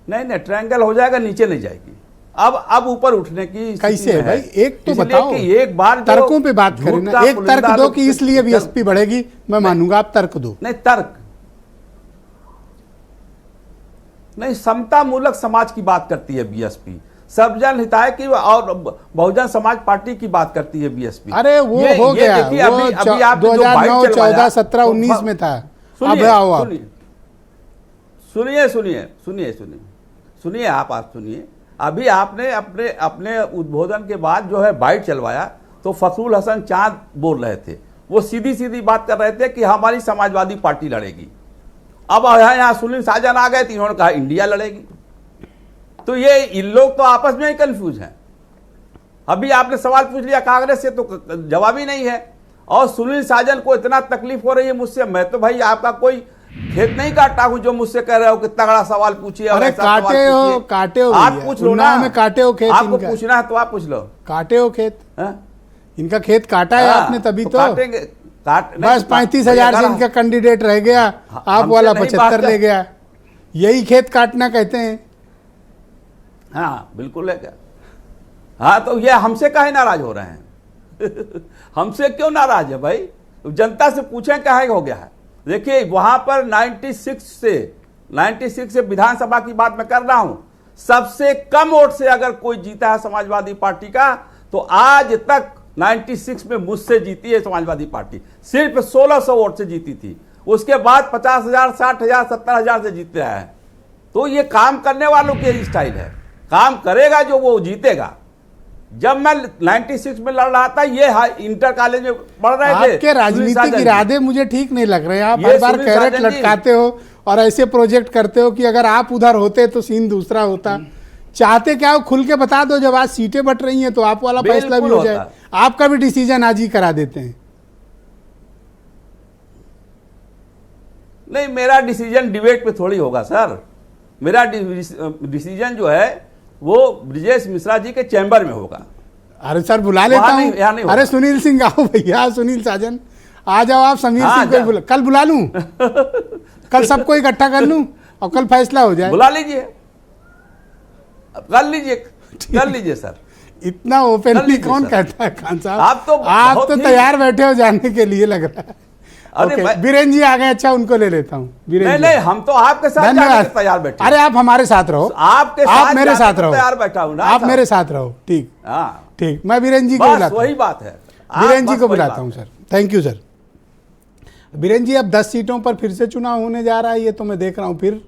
नहीं, ट्रायंगल हो जाएगा, नीचे नहीं जाएगी। अब ऊपर उठने की स्थिति कैसे है में भाई? एक तो इसलिए बताओ, कि एक बार जो तर्कों पे बात करें झूठ ना। का एक पुलिंदा तर्क दो लोग- कि इसलिए बीएसपी बढ़ेगी, मैं मानूंगा, आप तर्क दो। नहीं, तर्क नहीं, समता मूलक समाज की बात करती है बीएसपी। सर्वजन हिताय की और बहुजन समाज पार्टी की बात करती है बीएसपी। अरे वो हो गया, देखिए वो अभी आप 2009, 14, 17, 19 में था। अब आओ आप। सुनिए आप सुनिए। अभी आपने अपने उद्बोधन के बाद जो है बाइट चलवाया तो फखरुल हसन चांद बोल रहे थे, वो सीधी सीधी बात कर रहे थे कि हमारी समाजवादी पार्टी लड़ेगी। अब यहाँ सुनील साजन आ गए तो इन्होंने कहा इंडिया लड़ेगी। तो ये इन लोग तो आपस में ही कंफ्यूज हैं। अभी आपने सवाल पूछ लिया कांग्रेस से तो जवाब ही नहीं है। और सुनील साजन को इतना तकलीफ हो रही है मुझसे, मैं तो भाई आपका कोई खेत नहीं काटता हूं जो मुझसे कह रहे हो कि तगड़ा सवाल पूछिए। अरे काटे हो आप पूछ लो ना, में काटे हो खेत, आपको पूछना है तो आप पूछ लो। काटे हो खेत, इनका खेत काटा है आपने, तभी तो काटेंगे। बस 35,000 से इनका कैंडिडेट रह गया, आप वाला 75 ले गया। यही खेत काटना कहते हैं। हाँ बिल्कुल है क्या। हाँ तो ये हमसे काहे नाराज हो रहे हैं हमसे क्यों नाराज है भाई, जनता से पूछें काहे हो गया है। देखिए वहां पर 96 से विधानसभा की बात मैं कर रहा हूं, सबसे कम वोट से अगर कोई जीता है समाजवादी पार्टी का तो आज तक 96 में मुझसे जीती है समाजवादी पार्टी, सिर्फ 1600 वोट से जीती थी। उसके बाद 50,000, 60,000, 70,000 से जीत रहा है। तो ये काम करने वालों की स्टाइल है, काम करेगा जो वो जीतेगा। जब मैं 96 में लड़ रहा था, ये इंटर कॉलेज में पढ़ रहे थे। आपके राजनीतिक इरादे मुझे ठीक नहीं लग रहे हैं। आप हर बार कैरेट लटकाते हो और ऐसे प्रोजेक्ट करते हो कि अगर आप उधर होते तो सीन दूसरा होता। चाहते क्या हो, खुल के बता दो। जब आज सीटें बट रही हैं तो आप वाला फैसला भी हो जाए, आपका भी डिसीजन आज ही करा देते हैं। नहीं, मेरा डिसीजन डिबेट पे थोड़ी होगा सर। मेरा डिसीजन जो है वो ब्रिजेश मिश्रा जी के चैम्बर में होगा। अरे सर बुला लेता हूँ। अरे सुनील सिंह आओ भैया, सुनील साजन आ जाओ। आप समीर सिंह को कल बुला लूं कल सबको इकट्ठा कर लूं और कल फैसला हो जाए। बुला लीजिए, कर लीजिए सर। इतना ओपनली कौन कहता है खान साहब। आप तो तैयार बैठे हो जाने के लिए लग रहा है। बीरेन जी आ गए, अच्छा उनको ले लेता हूँ। नहीं, हम तो आपके साथ जाने के तैयार बैठे। अरे आप हमारे साथ रहो, आपके साथ आप मेरे साथ रहो, तैयार बैठा हूँ ना, आप मेरे साथ रहो। ठीक, ठीक, मैं बीरेन जी को बुलाता हूँ। वही बात है, बीरेन जी को बुलाता हूँ sir. Thank you sir. Biren ji, अब 10 सीटों पर फिर से चुनाव होने जा रहा है, ये तो मैं देख रहा हूँ। फिर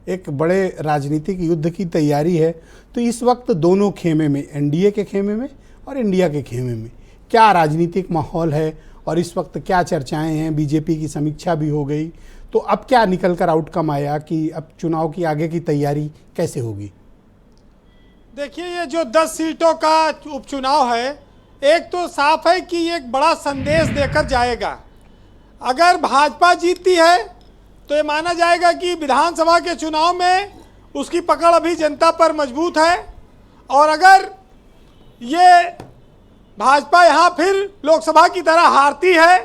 एक बड़े राजनीतिक युद्ध की तैयारी है। तो इस वक्त दोनों खेमे में, एनडीए के खेमे में और इंडिया के खेमे में क्या राजनीतिक माहौल है और इस वक्त क्या चर्चाएं हैं। बीजेपी की समीक्षा भी हो गई, तो अब क्या निकल कर आउटकम आया कि अब चुनाव की आगे की तैयारी कैसे होगी। देखिए, ये जो 10 सीटों का उपचुनाव है, एक तो साफ है कि ये एक बड़ा संदेश देकर जाएगा। अगर भाजपा जीतती है तो ये माना जाएगा कि विधानसभा के चुनाव में उसकी पकड़ अभी जनता पर मजबूत है, और अगर ये भाजपा यहाँ फिर लोकसभा की तरह हारती है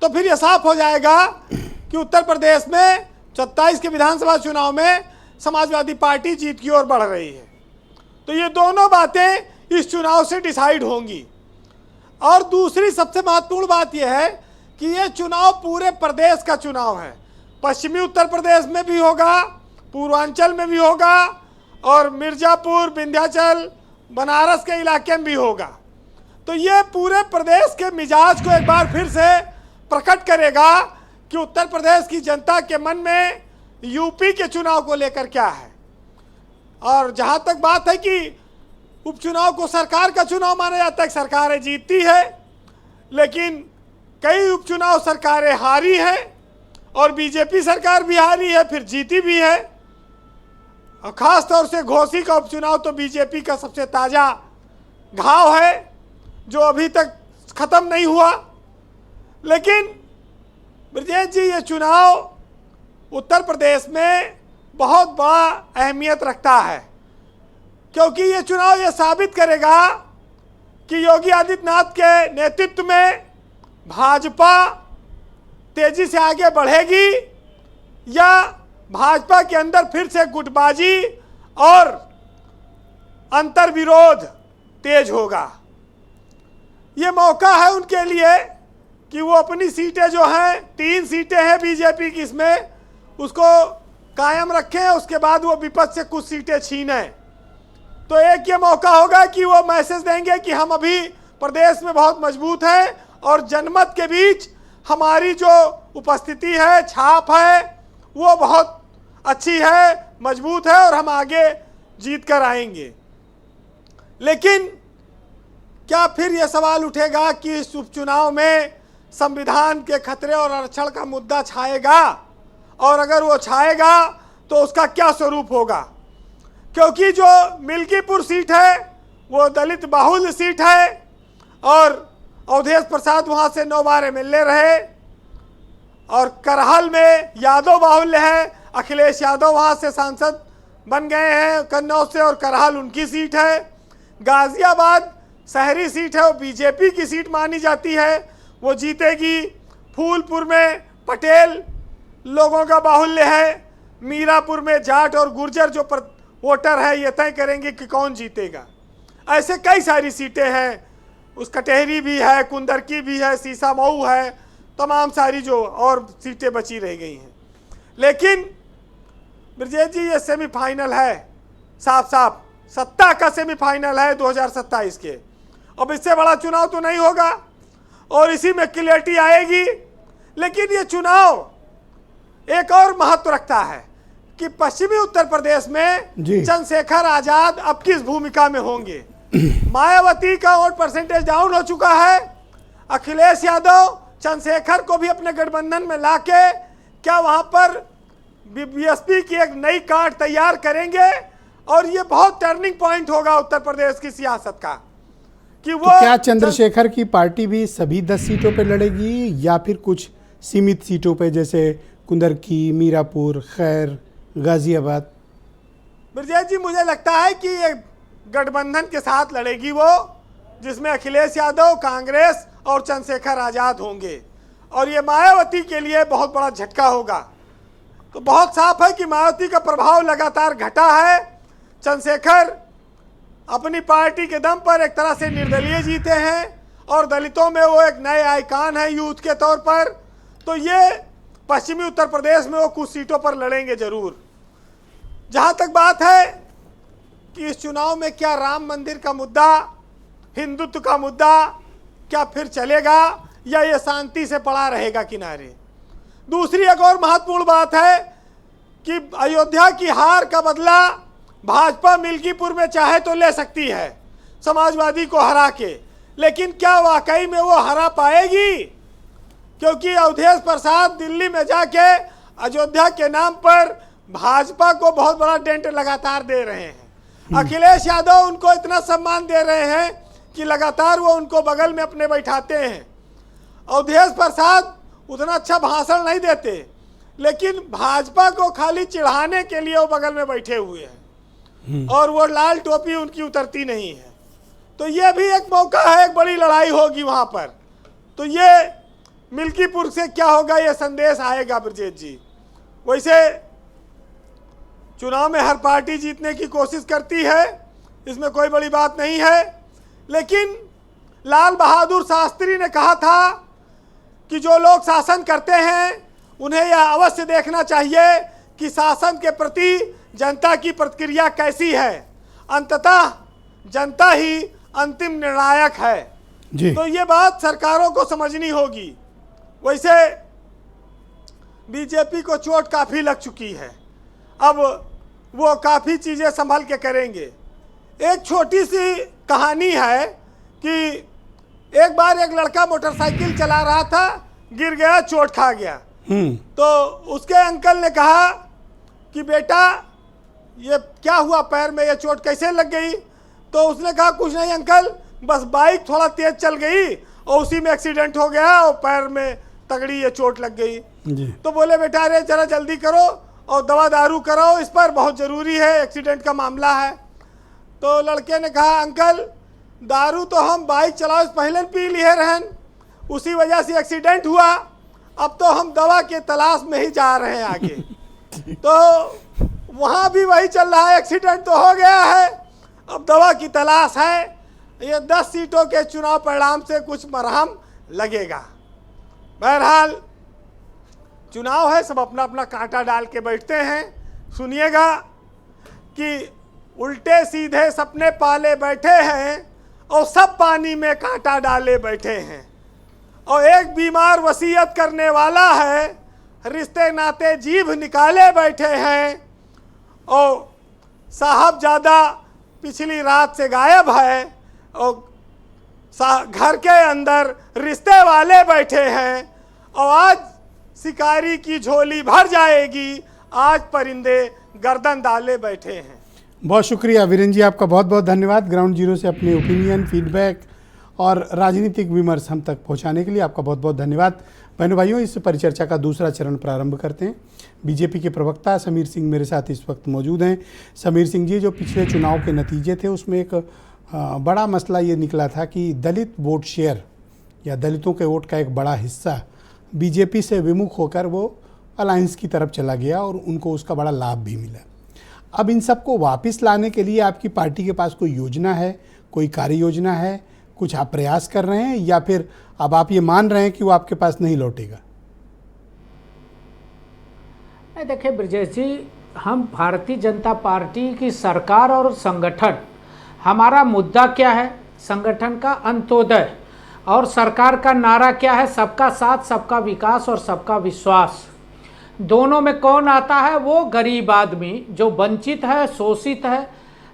तो फिर यह साफ हो जाएगा कि उत्तर प्रदेश में 27 के विधानसभा चुनाव में समाजवादी पार्टी जीत की ओर बढ़ रही है। तो ये दोनों बातें इस चुनाव से डिसाइड होंगी। और दूसरी सबसे महत्वपूर्ण बात यह है कि ये चुनाव पूरे प्रदेश का चुनाव है। पश्चिमी उत्तर प्रदेश में भी होगा, पूर्वांचल में भी होगा, और मिर्जापुर, विंध्याचल, बनारस के इलाके में भी होगा। तो ये पूरे प्रदेश के मिजाज को एक बार फिर से प्रकट करेगा कि उत्तर प्रदेश की जनता के मन में यूपी के चुनाव को लेकर क्या है। और जहाँ तक बात है कि उपचुनाव को सरकार का चुनाव माना जाता है, सरकारें जीतती है, लेकिन कई उपचुनाव सरकारें हारी हैं, और बीजेपी सरकार भी हारी है, फिर जीती भी है। और ख़ास तौर से घोसी का उपचुनाव तो बीजेपी का सबसे ताज़ा घाव है जो अभी तक ख़त्म नहीं हुआ। लेकिन ब्रजेश जी, ये चुनाव उत्तर प्रदेश में बहुत बड़ा अहमियत रखता है, क्योंकि ये चुनाव ये साबित करेगा कि योगी आदित्यनाथ के नेतृत्व में भाजपा तेजी से आगे बढ़ेगी या भाजपा के अंदर फिर से गुटबाजी और अंतर्विरोध तेज होगा। ये मौका है उनके लिए कि वो अपनी सीटें जो हैं, 3 सीटें हैं बीजेपी की, इसमें उसको कायम रखें, उसके बाद वो विपक्ष से कुछ सीटें छीनें। तो एक ये मौका होगा कि वो मैसेज देंगे कि हम अभी प्रदेश में बहुत मजबूत हैं और जनमत के बीच हमारी जो उपस्थिति है, छाप है, वो बहुत अच्छी है, मजबूत है और हम आगे जीत कर आएंगे। लेकिन क्या फिर ये सवाल उठेगा कि इस उपचुनाव में संविधान के खतरे और आरक्षण का मुद्दा छाएगा, और अगर वो छाएगा तो उसका क्या स्वरूप होगा? क्योंकि जो मिल्कीपुर सीट है वो दलित बाहुल्य सीट है और अवधेश प्रसाद वहाँ से 9 बार एमएलए रहे, और करहल में यादव बाहुल्य है, अखिलेश यादव वहाँ से सांसद बन गए हैं कन्नौज से, और करहल उनकी सीट है। गाजियाबाद शहरी सीट है, वो बीजेपी की सीट मानी जाती है, वो जीतेगी। फूलपुर में पटेल लोगों का बाहुल्य है, मीरापुर में जाट और गुर्जर जो वोटर है ये तय करेंगे कि कौन जीतेगा। ऐसे कई सारी सीटें हैं, उस कटहरी भी है, कुंदरकी भी है, सीसामऊ है, तमाम सारी जो और सीटें बची रह गई हैं। लेकिन ब्रजेश जी ये सेमीफाइनल है, साफ साफ सत्ता का सेमीफाइनल है 2027 के। अब इससे बड़ा चुनाव तो नहीं होगा और इसी में क्लियरिटी आएगी। लेकिन ये चुनाव एक और महत्व रखता है कि पश्चिमी उत्तर प्रदेश में चंद्रशेखर आजाद अब किस भूमिका में होंगे। मायावती का वोट परसेंटेज डाउन हो चुका है, अखिलेश यादव चंद्रशेखर को भी अपने गठबंधन में लाके क्या वहां पर बीएसपी की एक नई कार्ड तैयार करेंगे, और ये बहुत टर्निंग पॉइंट होगा उत्तर प्रदेश की सियासत का कि वो तो क्या चंद्रशेखर की पार्टी भी सभी 10 सीटों पे लड़ेगी या फिर कुछ सीमित सीटों पे, जैसे कुंदरकी, मीरापुर, खैर, गाजियाबाद? ब्रजेश जी मुझे लगता है कि ये गठबंधन के साथ लड़ेगी वो, जिसमें अखिलेश यादव, कांग्रेस और चंद्रशेखर आजाद होंगे, और ये मायावती के लिए बहुत बड़ा झटका होगा। तो बहुत साफ है कि मायावती का प्रभाव लगातार घटा है। चंद्रशेखर अपनी पार्टी के दम पर एक तरह से निर्दलीय जीते हैं और दलितों में वो एक नए आइकॉन है यूथ के तौर पर। तो ये पश्चिमी उत्तर प्रदेश में वो कुछ सीटों पर लड़ेंगे जरूर। जहाँ तक बात है कि इस चुनाव में क्या राम मंदिर का मुद्दा, हिंदुत्व का मुद्दा क्या फिर चलेगा या ये शांति से पड़ा रहेगा किनारे। दूसरी एक और महत्वपूर्ण बात है कि अयोध्या की हार का बदला भाजपा मिल्कीपुर में चाहे तो ले सकती है समाजवादी को हरा के, लेकिन क्या वाकई में वो हरा पाएगी? क्योंकि अवधेश प्रसाद दिल्ली में जाके अयोध्या के नाम पर भाजपा को बहुत बड़ा डेंट लगातार दे रहे हैं। अखिलेश यादव उनको इतना सम्मान दे रहे हैं कि लगातार वो उनको बगल में अपने बैठाते हैं। अवधेश प्रसाद उतना अच्छा भाषण नहीं देते, लेकिन भाजपा को खाली चिढ़ाने के लिए वो बगल में बैठे हुए हैं और वो लाल टोपी उनकी उतरती नहीं है। तो ये भी एक मौका है, एक बड़ी लड़ाई होगी वहाँ पर। तो ये मिल्कीपुर से क्या होगा ये संदेश आएगा ब्रजेश जी। वैसे चुनाव में हर पार्टी जीतने की कोशिश करती है, इसमें कोई बड़ी बात नहीं है, लेकिन लाल बहादुर शास्त्री ने कहा था कि जो लोग शासन करते हैं उन्हें यह अवश्य देखना चाहिए कि शासन के प्रति जनता की प्रतिक्रिया कैसी है। अंततः जनता ही अंतिम निर्णायक है जी। तो ये बात सरकारों को समझनी होगी। वैसे बीजेपी को चोट काफ़ी लग चुकी है, अब वो काफ़ी चीज़ें संभल के करेंगे। एक छोटी सी कहानी है कि एक बार एक लड़का मोटरसाइकिल चला रहा था, गिर गया, चोट खा गया। तो उसके अंकल ने कहा कि बेटा ये क्या हुआ, पैर में ये चोट कैसे लग गई? तो उसने कहा कुछ नहीं अंकल, बस बाइक थोड़ा तेज चल गई और उसी में एक्सीडेंट हो गया और पैर में तगड़ी ये चोट लग गई जी। तो बोले बेटा अरे जरा जल्दी करो और दवा दारू कराओ, इस पर बहुत ज़रूरी है, एक्सीडेंट का मामला है। तो लड़के ने कहा अंकल दारू तो हम बाइक चलाओ पहले पी लिए रहन, उसी वजह से एक्सीडेंट हुआ, अब तो हम दवा के तलाश में ही जा रहे हैं आगे। तो वहाँ भी वही चल रहा है, एक्सीडेंट तो हो गया है, अब दवा की तलाश है। ये 10 सीटों के चुनाव परिणाम से कुछ मरहम लगेगा। बहरहाल चुनाव है, सब अपना अपना कांटा डाल के बैठते हैं। सुनिएगा कि उल्टे सीधे सपने पाले बैठे हैं और सब पानी में कांटा डाले बैठे हैं। और एक बीमार वसीयत करने वाला है, रिश्ते नाते जीभ निकाले बैठे हैं। और साहबजादा पिछली रात से गायब है और घर के अंदर रिश्ते वाले बैठे हैं। और आज शिकारी की झोली भर जाएगी, आज परिंदे गर्दन डाले बैठे हैं। बहुत शुक्रिया वीरेंद्र जी, आपका बहुत बहुत धन्यवाद। ग्राउंड जीरो से अपने ओपिनियन, फीडबैक और राजनीतिक विमर्श हम तक पहुंचाने के लिए आपका बहुत बहुत धन्यवाद। बहनों भाइयों, इस परिचर्चा का दूसरा चरण प्रारंभ करते हैं। बीजेपी के प्रवक्ता समीर सिंह मेरे साथ इस वक्त मौजूद हैं। समीर सिंह जी, जो पिछले चुनाव के नतीजे थे उसमें एक बड़ा मसला ये निकला था कि दलित वोट शेयर या दलितों के वोट का एक बड़ा हिस्सा बीजेपी से विमुख होकर वो अलायंस की तरफ चला गया और उनको उसका बड़ा लाभ भी मिला। अब इन सबको वापस लाने के लिए आपकी पार्टी के पास कोई योजना है, कोई कार्य योजना है, कुछ आप प्रयास कर रहे हैं, या फिर अब आप ये मान रहे हैं कि वो आपके पास नहीं लौटेगा? देखिए ब्रजेश जी, हम भारतीय जनता पार्टी की सरकार और संगठन, हमारा मुद्दा क्या है? संगठन का अंत्योदय। और सरकार का नारा क्या है? सबका साथ, सबका विकास और सबका विश्वास। दोनों में कौन आता है? वो गरीब आदमी जो वंचित है, शोषित है,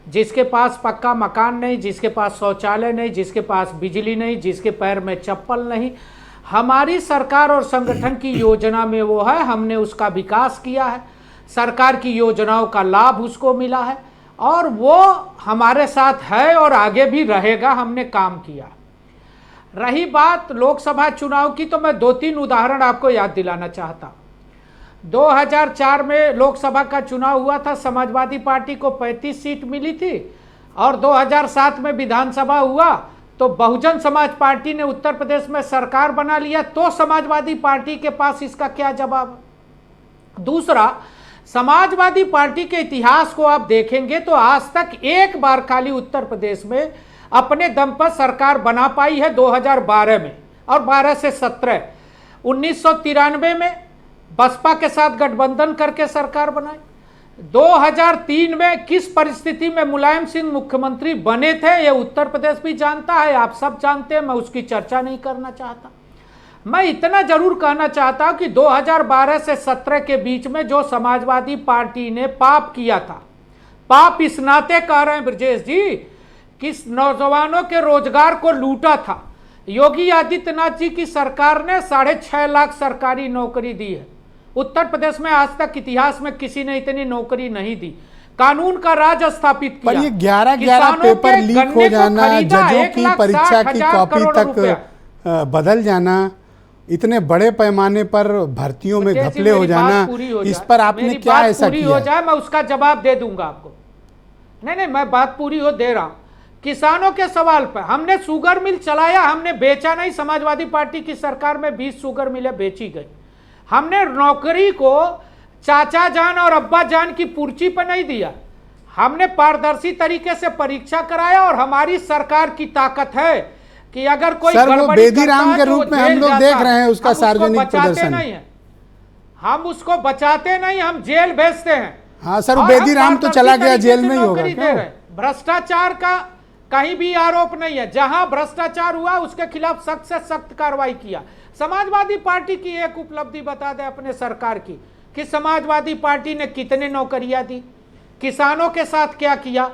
जिसके पास पक्का मकान नहीं, जिसके पास शौचालय नहीं, जिसके पास बिजली नहीं, जिसके पैर में चप्पल नहीं। हमारी सरकार और संगठन की योजना में वो है, हमने उसका विकास किया है, सरकार की योजनाओं का लाभ उसको मिला है और वो हमारे साथ है और आगे भी रहेगा। हमने काम किया। रही बात लोकसभा चुनाव की, तो मैं 2-3 उदाहरण आपको याद दिलाना चाहता हूँ। 2004 में लोकसभा का चुनाव हुआ था, समाजवादी पार्टी को 35 सीट मिली थी और 2007 में विधानसभा हुआ तो बहुजन समाज पार्टी ने उत्तर प्रदेश में सरकार बना लिया। तो समाजवादी पार्टी के पास इसका क्या जवाब? दूसरा, समाजवादी पार्टी के इतिहास को आप देखेंगे तो आज तक एक बार खाली उत्तर प्रदेश में अपने दम पर सरकार बना पाई है, 2012 में, और 12 से 17। 1993 में बसपा के साथ गठबंधन करके सरकार बनाई। 2003 में किस परिस्थिति में मुलायम सिंह मुख्यमंत्री बने थे ये उत्तर प्रदेश भी जानता है, आप सब जानते हैं, मैं उसकी चर्चा नहीं करना चाहता। मैं इतना जरूर कहना चाहता हूं कि 2012 से 17 के बीच में जो समाजवादी पार्टी ने पाप किया था, पाप इस नाते कह रहे हैं ब्रजेश जी, किस नौजवानों के रोजगार को लूटा था। योगी आदित्यनाथ जी की सरकार ने 6.5 लाख सरकारी नौकरी दी है। उत्तर प्रदेश में आज तक इतिहास में किसी ने इतनी नौकरी नहीं दी। कानून का राज स्थापित किया। पर ये 11 पेपर लीक हो जाना, जजों की परीक्षा की कॉपी तक बदल जाना, इतने बड़े पैमाने पर भर्तियों में घपले हो जाना, इस पर आपने क्या ऐसा किया? हो जाए मैं उसका जवाब दे दूंगा आपको। नहीं, मैं बात पूरी हो दे रहा हूं। किसानों के सवाल पर, हमने शुगर मिल चलाया, हमने बेचा नहीं। समाजवादी पार्टी की सरकार में 20 शुगर मिलें बेची गई। हमने नौकरी को चाचा जान और अब्बा जान की पर्ची पर नहीं दिया, हमने पारदर्शी तरीके से परीक्षा कराया। और हमारी सरकार की ताकत है कि अगर कोई गड़बड़ी बेदीराम के रूप में हम लोग देख रहे हैं उसका सार्वजनिक प्रदर्शन नहीं है, हम उसको बचाते नहीं, हम जेल भेजते हैं। हाँ सर, बेदीराम तो चला गया, जेल में ही होगा क्या? भ्रष्टाचार का कहीं भी आरोप नहीं है, जहां भ्रष्टाचार हुआ उसके खिलाफ सख्त से सख्त कार्रवाई किया। समाजवादी पार्टी की एक उपलब्धि बता दें अपने सरकार की, कि समाजवादी पार्टी ने कितने नौकरियां दी, किसानों के साथ क्या किया,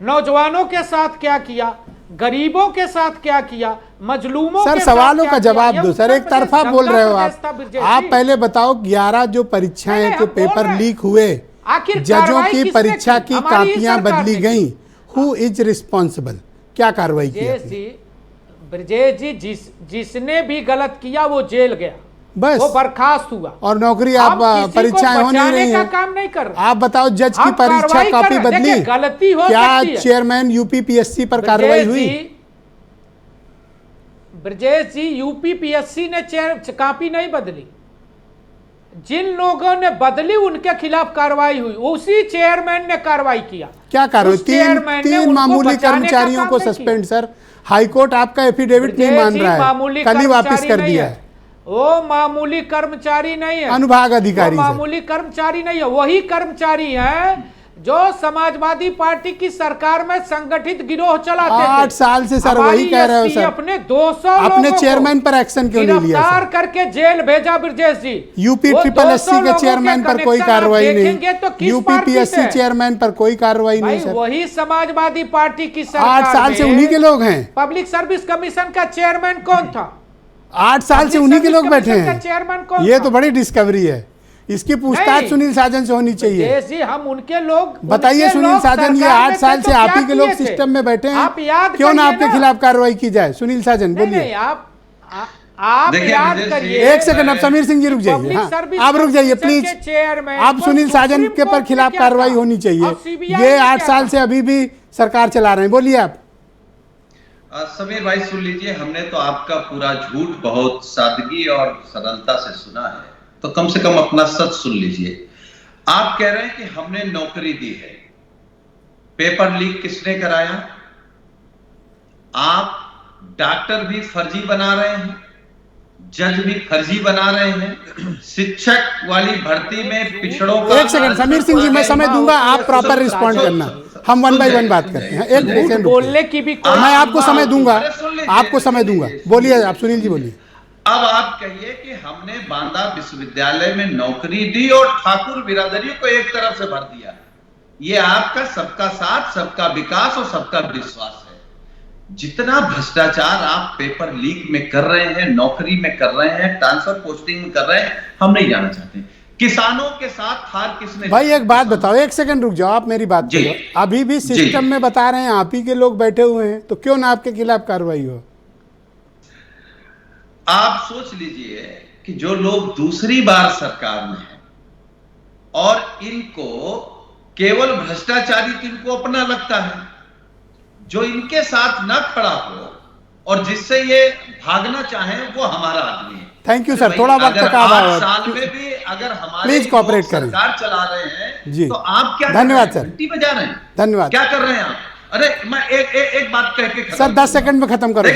नौजवानों के साथ क्या किया, गरीबों के साथ क्या किया, मजलूमों सर के साथ सवालों क्या का जवाब किया? दो सर, एक तरफा बोल रहे हो आप पहले बताओ 11 जो परीक्षाएं के पेपर लीक हुए, जजों की परीक्षा की कापियां बदली गई, हु इज रिस्पॉन्सिबल? क्या कार्रवाई की? ब्रजेश जी, जिसने भी गलत किया वो जेल गया, बस, वो बर्खास्त हुआ और नौकरी आप परीक्षाएं हो नहीं रही है, काम नहीं कर। आप बताओ जज की परीक्षा कॉपी बदली, गलती हो क्या चेयरमैन यूपीपीएससी पर कार्रवाई हुई? ब्रजेश जी, यूपीपीएससी ने कॉपी नहीं बदली, जिन लोगों ने बदली उनके खिलाफ कार्रवाई हुई, उसी चेयरमैन ने कार्रवाई किया। क्या कार्रवाई? तीन मामूली कर्मचारियों को सस्पेंड। सर हाईकोर्ट आपका एफिडेविट नहीं मान रहा है, कल ही वापस कर दिया है। वो मामूली कर्मचारी नहीं है, अनुभाग अधिकारी, मामूली कर्मचारी नहीं है, वही कर्मचारी है जो समाजवादी पार्टी की सरकार में संगठित गिरोह चलाते थे। 8 साल से सर वही कह रहे हो सर। अपने 200 अपने चेयरमैन पर एक्शन क्यों नहीं लिया गिरफ्तार करके जेल भेजा ब्रजेश जी। यूपी ट्रिपल एससी के चेयरमैन पर कोई कार्रवाई नहीं, तो यूपी पीएससी चेयरमैन पर कोई कार्रवाई नहीं सर। वही समाजवादी पार्टी की सरकार 8 साल से उन्हीं के लोग हैं। पब्लिक सर्विस कमीशन का चेयरमैन कौन था? 8 साल से उन्हीं के लोग बैठे हैं। चेयरमैन कौन? ये तो बड़ी डिस्कवरी है। इसकी पूछताछ सुनील साजन से होनी चाहिए। जी हम उनके लोग बताइए सुनील साजन, ये 8 साल से आप ही के लोग सिस्टम में बैठे हैं, क्यों ना आपके खिलाफ कार्रवाई की जाए? सुनील साजन बोलिए। आप याद करिए। 1 सेकंड, अब समीर सिंह जी रुक जाइए। हाँ, आप रुक जाइए प्लीज। आप सुनील साजन के पर खिलाफ कार्रवाई होनी चाहिए। ये 8 साल से अभी भी सरकार चला रहे हैं। बोलिए आप। समीर भाई सुन लीजिए, हमने तो आपका पूरा झूठ बहुत सादगी और सरलता से सुना है, तो कम से कम अपना सच सुन लीजिए। आप कह रहे हैं कि हमने नौकरी दी है। पेपर लीक किसने कराया? आप डॉक्टर भी फर्जी बना रहे हैं, जज भी फर्जी बना रहे हैं, शिक्षक वाली भर्ती में पिछड़ों का। 1 सेकंड समीर सिंह जी, मैं समय दूंगा, आप प्रॉपर रिस्पॉन्ड करना। हम 1 बाय 1 बात करते हैं। एक सेकंड बोलने की भी मैं आपको समय दूंगा, आपको समय दूंगा। बोलिए आप, सुनील जी बोलिए। अब आप कहिए कि हमने बांदा विश्वविद्यालय में नौकरी दी और ठाकुर बिरादरी को एक तरफ से भर दिया। ये आपका सबका साथ, सबका विकास और सबका विश्वास है। जितना भ्रष्टाचार आप पेपर लीक में कर रहे हैं, नौकरी में कर रहे हैं, ट्रांसफर पोस्टिंग में कर रहे हैं, हम नहीं जाना चाहते। किसानों के साथ हार किसने? भाई एक बात बताओ, 1 सेकंड रुक जाओ, आप मेरी बात करो। अभी भी सिस्टम में बता रहे हैं आप ही के लोग बैठे हुए हैं, तो क्यों ना आपके खिलाफ कार्रवाई हो? आप सोच लीजिए कि जो लोग दूसरी बार सरकार में हैं और इनको केवल भ्रष्टाचारी इनको अपना लगता है, जो इनके साथ ना खड़ा हो और जिससे ये भागना चाहें, वो हमारा आदमी है। थैंक यू सर, थोड़ा वक्त का अभाव है। साल में भी अगर हमारे प्लीज कोऑपरेट करें। सरकार चला रहे हैं जी, तो आप क्या धन्यवाद सर, घंटी बजा रहे हैं? धन्यवाद। क्या कर रहे हैं आप? अरे मैं एक बात कह के सर 10 सेकंड में खत्म करो।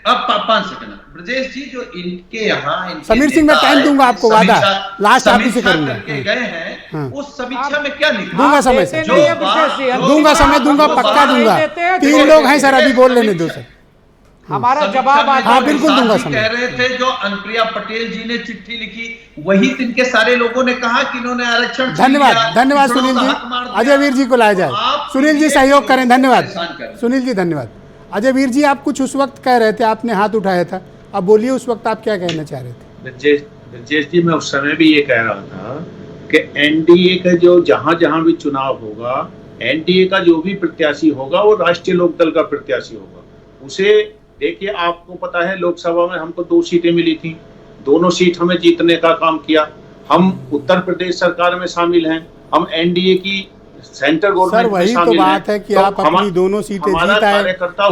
अब 5 सेकंड। ब्रजेश जी, जो इनके यहाँ समीर सिंह, मैं टाइम दूंगा आपको, वादा लास्ट आप ही से करूंगा। गए हैं, उस समीक्षा में क्या लिखा? दूंगा समय सर, दूंगा समय, दूंगा पक्का दूंगा। 3 लोग हैं सर, अभी बोल लेने दो सर। हमारा जवाब आज। हाँ बिल्कुल दूंगा समय। कह रहे थे जो अनुप्रिया पटेल जी ने चिट्ठी लिखी, वही इनके सारे लोगों ने कहा कि इन्होंने आरक्षण। धन्यवाद, धन्यवाद सुनील जी। अजय वीर जी को लाया जाए। सुनील जी सहयोग करें, धन्यवाद सुनील जी, धन्यवाद। अजय वीर जी, आप कुछ उस वक्त कह रहे थे, आपने हाथ उठाया था, अब बोलिए उस वक्त आप क्या कहना चाह रहे थे? ब्रजेश जी, मैं उस समय भी ये कह रहा था कि एनडीए का जो जहां भी चुनाव होगा, एनडीए का जो भी प्रत्याशी होगा वो राष्ट्रीय लोकदल का प्रत्याशी होगा। उसे देखिए, आपको पता है लोकसभा में हमको 2 सीटें मिली थी, दोनों सीट हमें जीतने का काम किया। हम उत्तर प्रदेश सरकार में शामिल हैं, हम एनडीए की सेंटर गवर्नमेंट में शामिल हैं। वही तो बात है कि तो आप अपनी दोनों सीटें जीता है,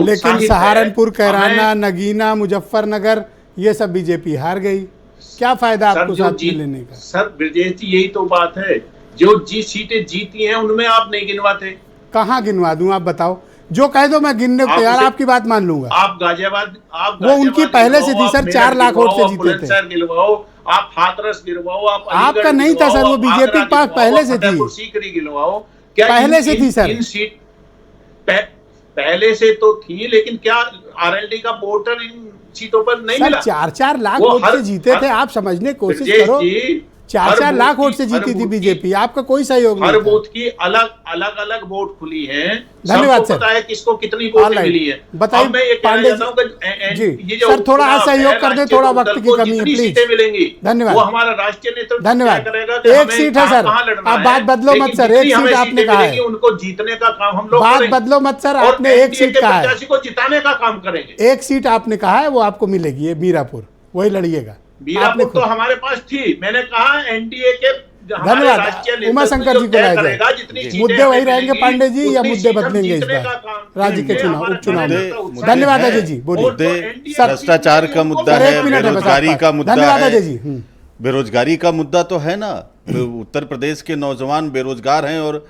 लेकिन सहारनपुर, कैराना, नगीना, मुजफ्फरनगर ये सब बीजेपी हार गई। क्या फायदा आपको साथ में लेने का? सर ब्रजेश जी, यही तो बात है, जो सीटें जीती हैं उनमें आप नहीं गिनवाते। कहाँ गिनवा दूं, आप बताओ। जो कह दो मैं गिनने को तैयार, आपकी बात मान लूंगा। आप गाजियाबाद, वो उनकी पहले से थी सर, 4 लाख वोट से जीते थे। गिलवाओ, आप हाथरस गिलवाओ, आप आपका नहीं था सर, वो बीजेपी के पास पहले से थी, सीकरी गिलवाओ। क्या पहले से थी सर? इन सीट पहले से तो थी, लेकिन क्या आरएलडी का वोटर इन सीटों पर नहीं मिला? 4 लाख वोट से जीते थे। आप समझने की कोशिश करो, 4 लाख वोट से जीती थी बीजेपी, आपका कोई सहयोग नहीं। हर बूथ की अलग वोट खुली है। धन्यवाद सर। पता है किसको कितनी वोटें मिली है। बताइए पांडे जी, सर थोड़ा सहयोग कर दे, थोड़ा वक्त की कमी है प्लीज। मिलेंगी, धन्यवाद। वो हमारा राष्ट्रीय नेतृत्व धन्यवाद। 1 सीट है सर, आप बात बदलो मत सर, 1 सीट आपने कहा है, उनको जीतने का काम हम लोग बात बदलो मत सर, आपने 1 सीट कहा है, को जिताने का काम करेंगे। 1 सीट आपने कहा है, वो आपको मिलेगी, ये मीरापुर, वही लड़िएगा। मीरापुर तो हमारे पास थी, मैंने कहा एनडीए के। धन्यवाद। उमा शंकर जी को लाया जाए। मुद्दे वही रहेंगे पांडे जी, या मुद्दे बदलेंगे इस बार राज्य के उपचुनाव में? धन्यवाद अजय जी, बोलिए। भ्रष्टाचार का मुद्दा है, बेरोजगारी का मुद्दा है। धन्यवाद अजय जी। बेरोजगारी का मुद्दा तो है ना, उत्तर प्रदेश के नौजवान बेरोजगार हैं और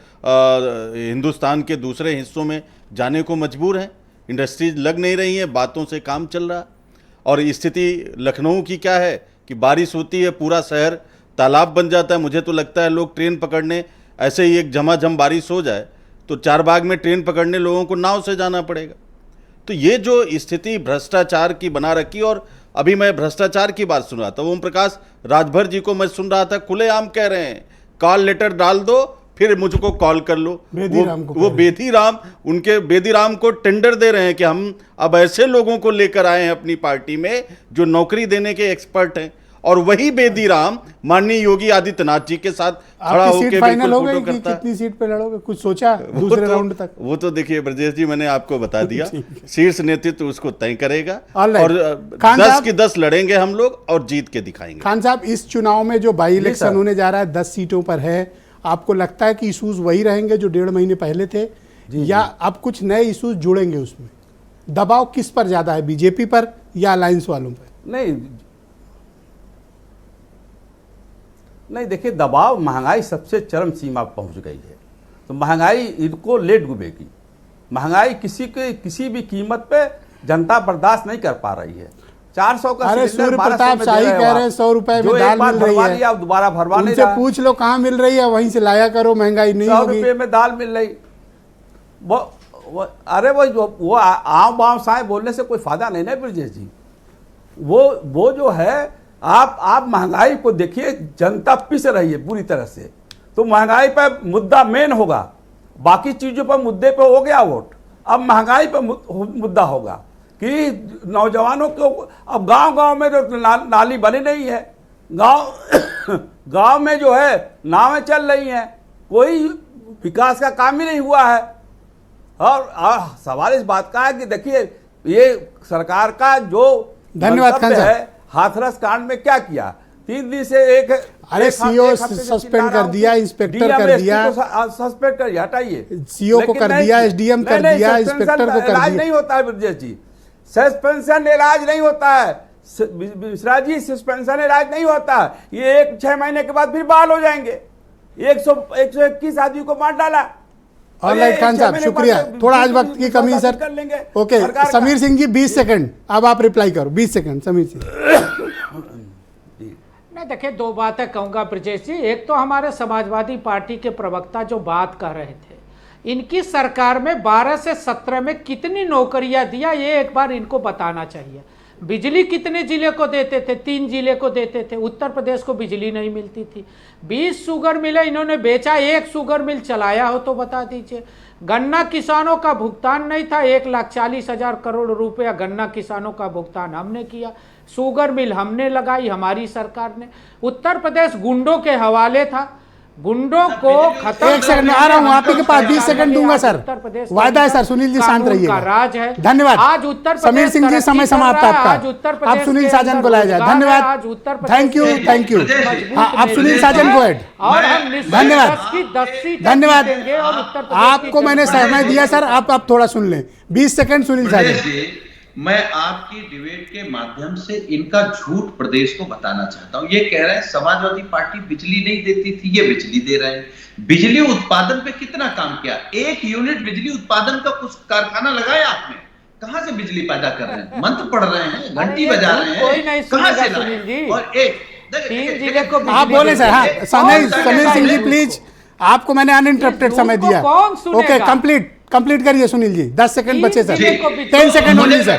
हिंदुस्तान के दूसरे हिस्सों में जाने को मजबूर हैं। इंडस्ट्रीज लग नहीं रही हैं, बातों से काम चल रहा। और स्थिति लखनऊ की क्या है कि बारिश होती है, पूरा शहर तालाब बन जाता है। मुझे तो लगता है लोग ट्रेन पकड़ने ऐसे ही एक झमाझम बारिश हो जाए तो चारबाग में ट्रेन पकड़ने लोगों को नाव से जाना पड़ेगा। तो ये जो स्थिति भ्रष्टाचार की बना रखी, और अभी मैं भ्रष्टाचार की बात सुन रहा था, ओम प्रकाश राजभर जी को मैं सुन रहा था, खुलेआम कह रहे हैं कॉल लेटर डाल दो फिर मुझको कॉल कर लो। वो बेदीराम, उनके बेदीराम को टेंडर दे रहे हैं कि हम अब ऐसे लोगों को लेकर आए हैं अपनी पार्टी में जो नौकरी देने के एक्सपर्ट हैं, और वही बेदीराम माननीय योगी आदित्यनाथ जी के साथ खड़ा होकर फाइनल हो गई कि कितनी सीट पे लड़ोगे, कुछ सोचा दूसरे राउंड तक? वो तो देखिए ब्रजेश जी, मैंने आपको बता दिया, शीर्ष नेतृत्व उसको तय करेगा और 10 की 10 लड़ेंगे हम लोग और जीत के दिखाएंगे। खान साहब, इस चुनाव में जो बाई इलेक्शन होने जा रहा है 10 सीटों पर है, आपको लगता है कि इशूज वही रहेंगे जो 1.5 महीने पहले थे, या अब कुछ नए इशूज जुड़ेंगे? उसमें दबाव किस पर ज्यादा है, बीजेपी पर या अलायंस वालों पर? नहीं देखिए, दबाव, महंगाई सबसे चरम सीमा पर पहुंच गई है, तो महंगाई इनको लेट डूबेगी। महंगाई किसी भी कीमत पे जनता बर्दाश्त नहीं कर पा रही है। 400 का अरे सूर्य प्रताप शाही कह रहे हैं 100 रुपए में दाल मिल रही है, आप दोबारा भरवा नहीं रहा। पूछ लो कहाँ मिल रही है, वहीं से लाया करो, महंगाई नहीं होगी। 100 रुपए में दाल मिल रही। अरे वो आम बाम साए बोलने से कोई फायदा नहीं ना ब्रजेश जी। वो जो है, आप महंगाई को देखिए, जनता पिस रही है पूरी तरह से, तो महंगाई पर मुद्दा मेन होगा, बाकी चीजों पर मुद्दे पे हो गया वोट, अब महंगाई पर मुद्दा होगा कि नौजवानों को, अब गांव में तो नाली बनी नहीं है, गांव में जो है नावें चल रही हैं, कोई विकास का काम ही नहीं हुआ है। और सवाल इस बात का है कि देखिए, ये सरकार का जो धन्यवाद खान साहब, हाथरस कांड में क्या किया, 3 दिन से एक सीओ सस्पेंड कर दिया, इंस्पेक्टर कर दिया, सस्पेंड कर हटाइए, सीओ को कर दिया, एसडीएम कर दिया, इंस्पेक्टर को कर दिया। नहीं होता है ब्रजेश जी, सस्पेंशन इलाज नहीं होता है मिश्रा जी, सस्पेंशन इलाज नहीं होता है। ये 6 महीने के बाद फिर बहाल हो जाएंगे। 121 आदमी को मार डाला। ऑलराइट खान साहब, शुक्रिया। थोड़ा आज वक्त की कमी sir, okay. Sameer Singh ji 20 second, अब आप रिप्लाई करो, 20 सेकंड समीर सिंह। मैं देखिए, 2 बातें कहूँगा ब्रजेश जी। एक तो हमारे समाजवादी पार्टी के प्रवक्ता जो बात कर रहे थे, इनकी सरकार में 12 से 17 में कितनी नौकरियां दिया, ये एक बार इनको बताना चाहिए। बिजली कितने जिले को देते थे? 3 जिले को देते थे। उत्तर प्रदेश को बिजली नहीं मिलती थी। 20 शुगर मिलें इन्होंने बेचा, 1 शुगर मिल चलाया हो तो बता दीजिए। गन्ना किसानों का भुगतान नहीं था, 1,40,000 करोड़ रुपया गन्ना किसानों का भुगतान हमने किया। शुगर मिल हमने लगाई, हमारी सरकार ने। उत्तर प्रदेश गुंडों के हवाले था, गुंडों को खत्म। 1 सेकंड आ रहा हूँ, आप के पास 20 सेकंड दूंगा सर, वादा है सर। सुनील जी शांत रहिए, राज है। धन्यवाद। आज उत्तर समीर सिंह जी, समय समाप्त आपका, आप सुनील साजन को लाया जाए। धन्यवाद, थैंक यू। हाँ, आप सुनील साजन को ऐड, धन्यवाद। आपको मैंने समय दिया सर, आप थोड़ा सुन लें। 20 सेकंड सुनील साजन। मैं आपकी डिबेट के माध्यम से इनका झूठ प्रदेश को बताना चाहता हूं। ये कह रहे हैं समाजवादी पार्टी बिजली नहीं देती थी, ये बिजली दे रहे हैं। बिजली उत्पादन पे कितना काम किया? 1 यूनिट बिजली उत्पादन का कुछ कारखाना लगाया आपने? कहां से बिजली पैदा कर रहे हैं? मंत्र पढ़ रहे हैं, घंटी बजा रहे हैं, कहां से लाए? और 3 जिले को आप बोले सर। हाँ, समीर सिंह जी प्लीज, आपको मैंने अनइंटरप्टेड समय दिया। ओके, कंप्लीट करिए सुनील जी, 10 सेकंड बचे sir, 10 second only sir.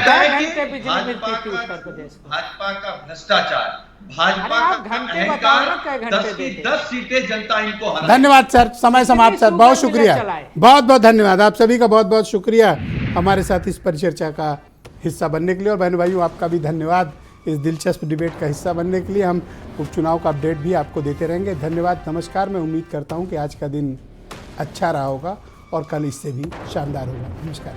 Bhajpa का भ्रष्टाचार, भाजपा का अहंकार, 10 की 10 सीटें जनता इनको हरा। धन्यवाद सर, समय समाप्त सर, बहुत शुक्रिया, बहुत बहुत धन्यवाद। आप सभी का बहुत बहुत शुक्रिया हमारे साथ इस परिचर्चा का हिस्सा बनने के लिए। और बहनों भाइयों, आपका भी धन्यवाद इस दिलचस्प डिबेट का हिस्सा बनने के लिए। हम उपचुनाव का अपडेट भी आपको देते रहेंगे। धन्यवाद, नमस्कार। मैं उम्मीद करता हूँ कि आज का दिन अच्छा रहा होगा और कल इससे भी शानदार होगा। नमस्कार।